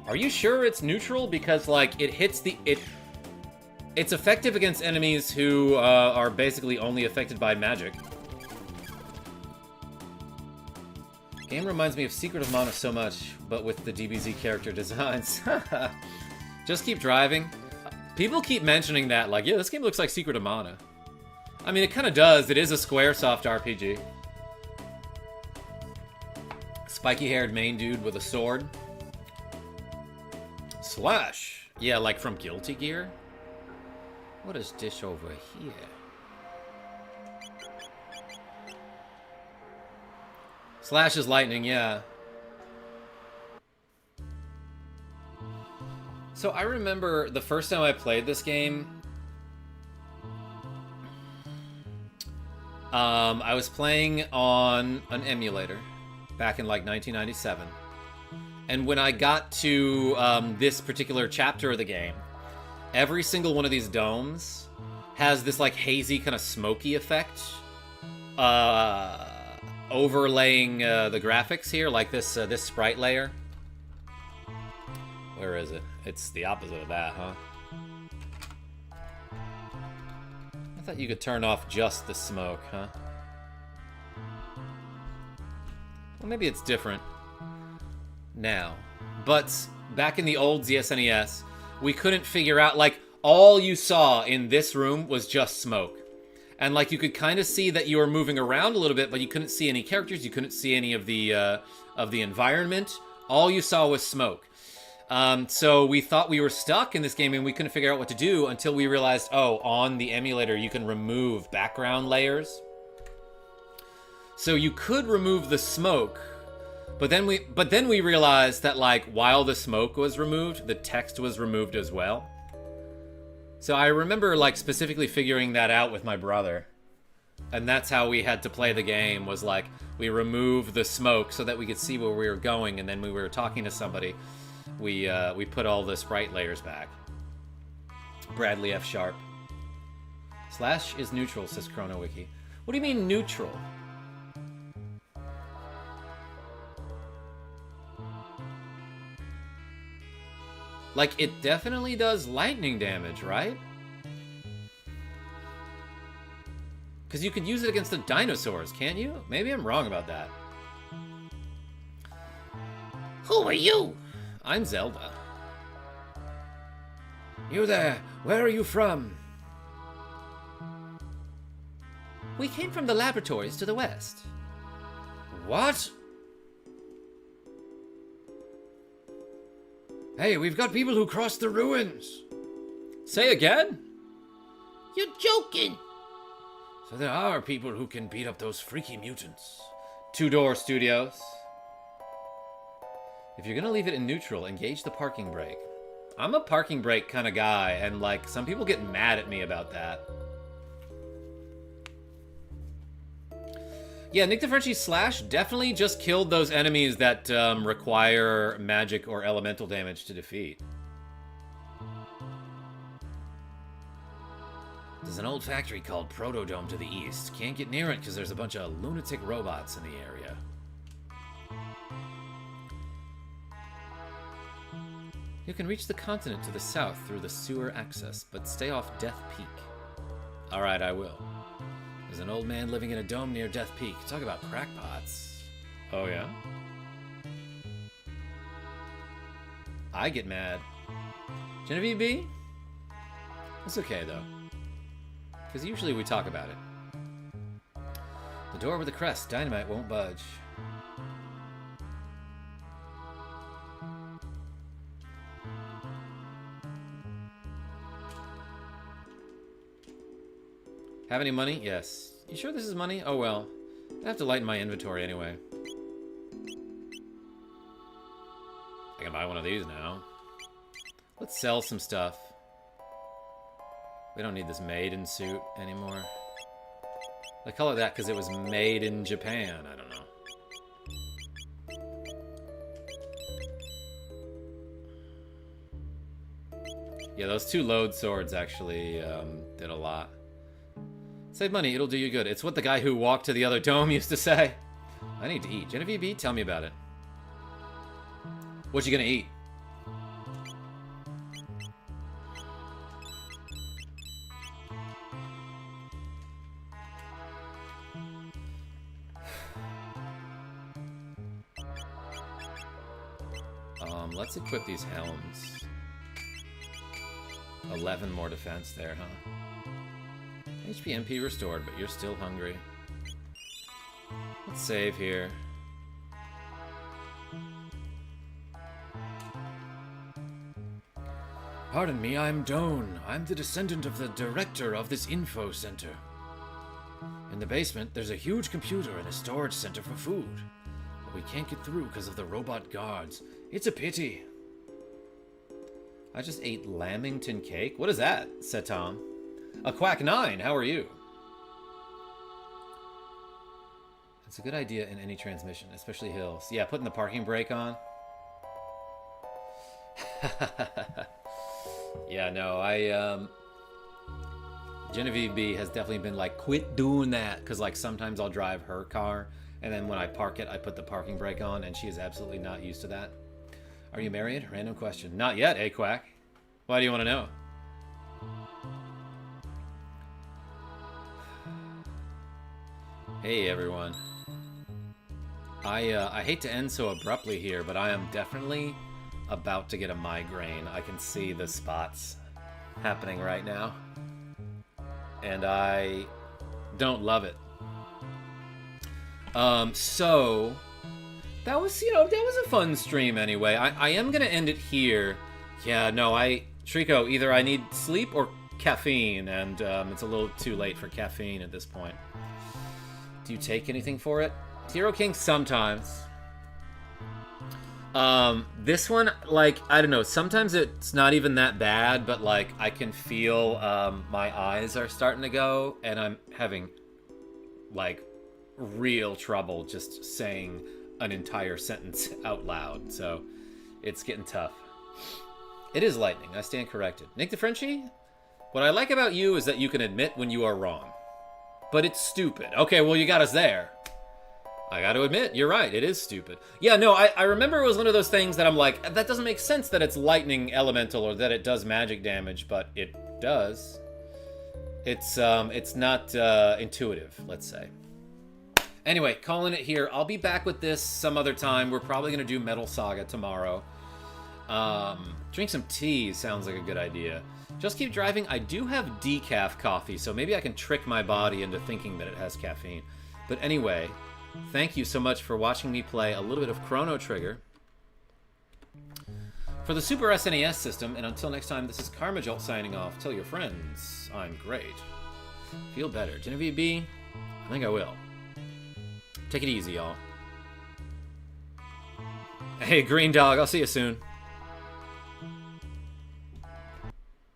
Speaker 1: Are you sure it's neutral? Because, like, it hits the... It's effective against enemies who are basically only affected by magic. Game reminds me of Secret of Mana so much, but with the DBZ character designs. Just keep driving. People keep mentioning that, like, yeah, this game looks like Secret of Mana. I mean, it kind of does. It is a Squaresoft RPG. Spiky-haired main dude with a sword. Slash! Yeah, like from Guilty Gear. What is this over here? Slash is lightning, yeah. So I remember the first time I played this game, I was playing on an emulator back in like 1997. And when I got to this particular chapter of the game, every single one of these domes has this like hazy kind of smoky effect overlaying the graphics here, like this this sprite layer. Where is it? It's the opposite of that, huh? I thought you could turn off just the smoke, huh? Well, maybe it's different now. But back in the old SNES, we couldn't figure out, like, all you saw in this room was just smoke. And, like, you could kind of see that you were moving around a little bit, but you couldn't see any characters, you couldn't see any of the environment. All you saw was smoke. So we thought we were stuck in this game and we couldn't figure out what to do until we realized, oh, on the emulator you can remove background layers. So you could remove the smoke, but then we realized that, like, while the smoke was removed, the text was removed as well. So I remember, like, specifically figuring that out with my brother. And that's how we had to play the game, was like, we removed the smoke so that we could see where we were going, and then when we were talking to somebody, we put all the sprite layers back. Bradley F. Sharp. Slash is neutral, says ChronoWiki. What do you mean neutral? Like, it definitely does lightning damage, right? Because you could use it against the dinosaurs, can't you? Maybe I'm wrong about that.
Speaker 2: Who are you?
Speaker 1: I'm Zelda.
Speaker 3: You there, where are you from?
Speaker 2: We came from the laboratories to the west.
Speaker 3: What? Hey, we've got people who crossed the ruins.
Speaker 1: Say again?
Speaker 2: You're joking.
Speaker 3: So there are people who can beat up those freaky mutants.
Speaker 1: Two Door Studios. If you're gonna leave it in neutral, engage the parking brake. I'm a parking brake kind of guy, and, like, some people get mad at me about that. Yeah, Nick DeFrenchie Slash definitely just killed those enemies that require magic or elemental damage to defeat.
Speaker 3: There's an old factory called Protodome to the east. Can't get near it because there's a bunch of lunatic robots in the area.
Speaker 1: You can reach the continent to the south through the sewer access, but stay off Death Peak. Alright, I will.
Speaker 3: There's an old man living in a dome near Death Peak. Talk about crackpots.
Speaker 1: Oh, yeah? I get mad. Genevieve B? It's okay, though. Because usually we talk about it.
Speaker 3: The door with the crest. Dynamite won't budge.
Speaker 1: Have any money? Yes. You sure this is money? Oh, well. I have to lighten my inventory anyway. I can buy one of these now. Let's sell some stuff. We don't need this maiden suit anymore. They call it that because it was made in Japan. I don't know. Yeah, those two load swords actually did a lot. Save money, it'll do you good. It's what the guy who walked to the other dome used to say. I need to eat. Genevieve B, tell me about it. What you gonna eat? Let's equip these helms. 11 more defense there, huh? HP MP restored, but you're still hungry. Let's save here.
Speaker 3: Pardon me, I'm Doan. I'm the descendant of the director of this info center. In the basement, there's a huge computer and a storage center for food. But we can't get through because of the robot guards. It's a pity.
Speaker 1: I just ate Lamington cake? What is that? Said Tom. A Quack 9, how are you? It's a good idea in any transmission, especially hills. Yeah, putting the parking brake on. Yeah, no, Genevieve B has definitely been like, quit doing that, because like sometimes I'll drive her car, and then when I park it, I put the parking brake on, and she is absolutely not used to that. Are you married? Random question. Not yet, Quack. Why do you want to know? Hey, everyone. I hate to end so abruptly here, but I am definitely about to get a migraine. I can see the spots happening right now, and I don't love it. So that was, that was a fun stream anyway. I am gonna end it here. Yeah, no, Trico, either I need sleep or caffeine, and it's a little too late for caffeine at this point. Do you take anything for it? Hero King sometimes. This one, like, I don't know, sometimes it's not even that bad, but like I can feel my eyes are starting to go, and I'm having like real trouble just saying an entire sentence out loud, so it's getting tough. It is lightning, I stand corrected. Nick the Frenchie, what I like about you is that you can admit when you are wrong. But it's stupid. Okay, well, you got us there. I got to admit, you're right. It is stupid. Yeah, no, I remember it was one of those things that I'm like, that doesn't make sense that it's lightning elemental or that it does magic damage, but it does. It's not intuitive, let's say. Anyway, calling it here. I'll be back with this some other time. We're probably going to do Metal Saga tomorrow. Drink some tea sounds like a good idea. Just keep driving. I do have decaf coffee, so maybe I can trick my body into thinking that it has caffeine. But anyway, thank you so much for watching me play a little bit of Chrono Trigger for the Super SNES system. And until next time, this is KarmaJolt signing off. Tell your friends I'm great. Feel better. Genevieve B, I think I will. Take it easy, y'all. Hey, Green Dog, I'll see you soon.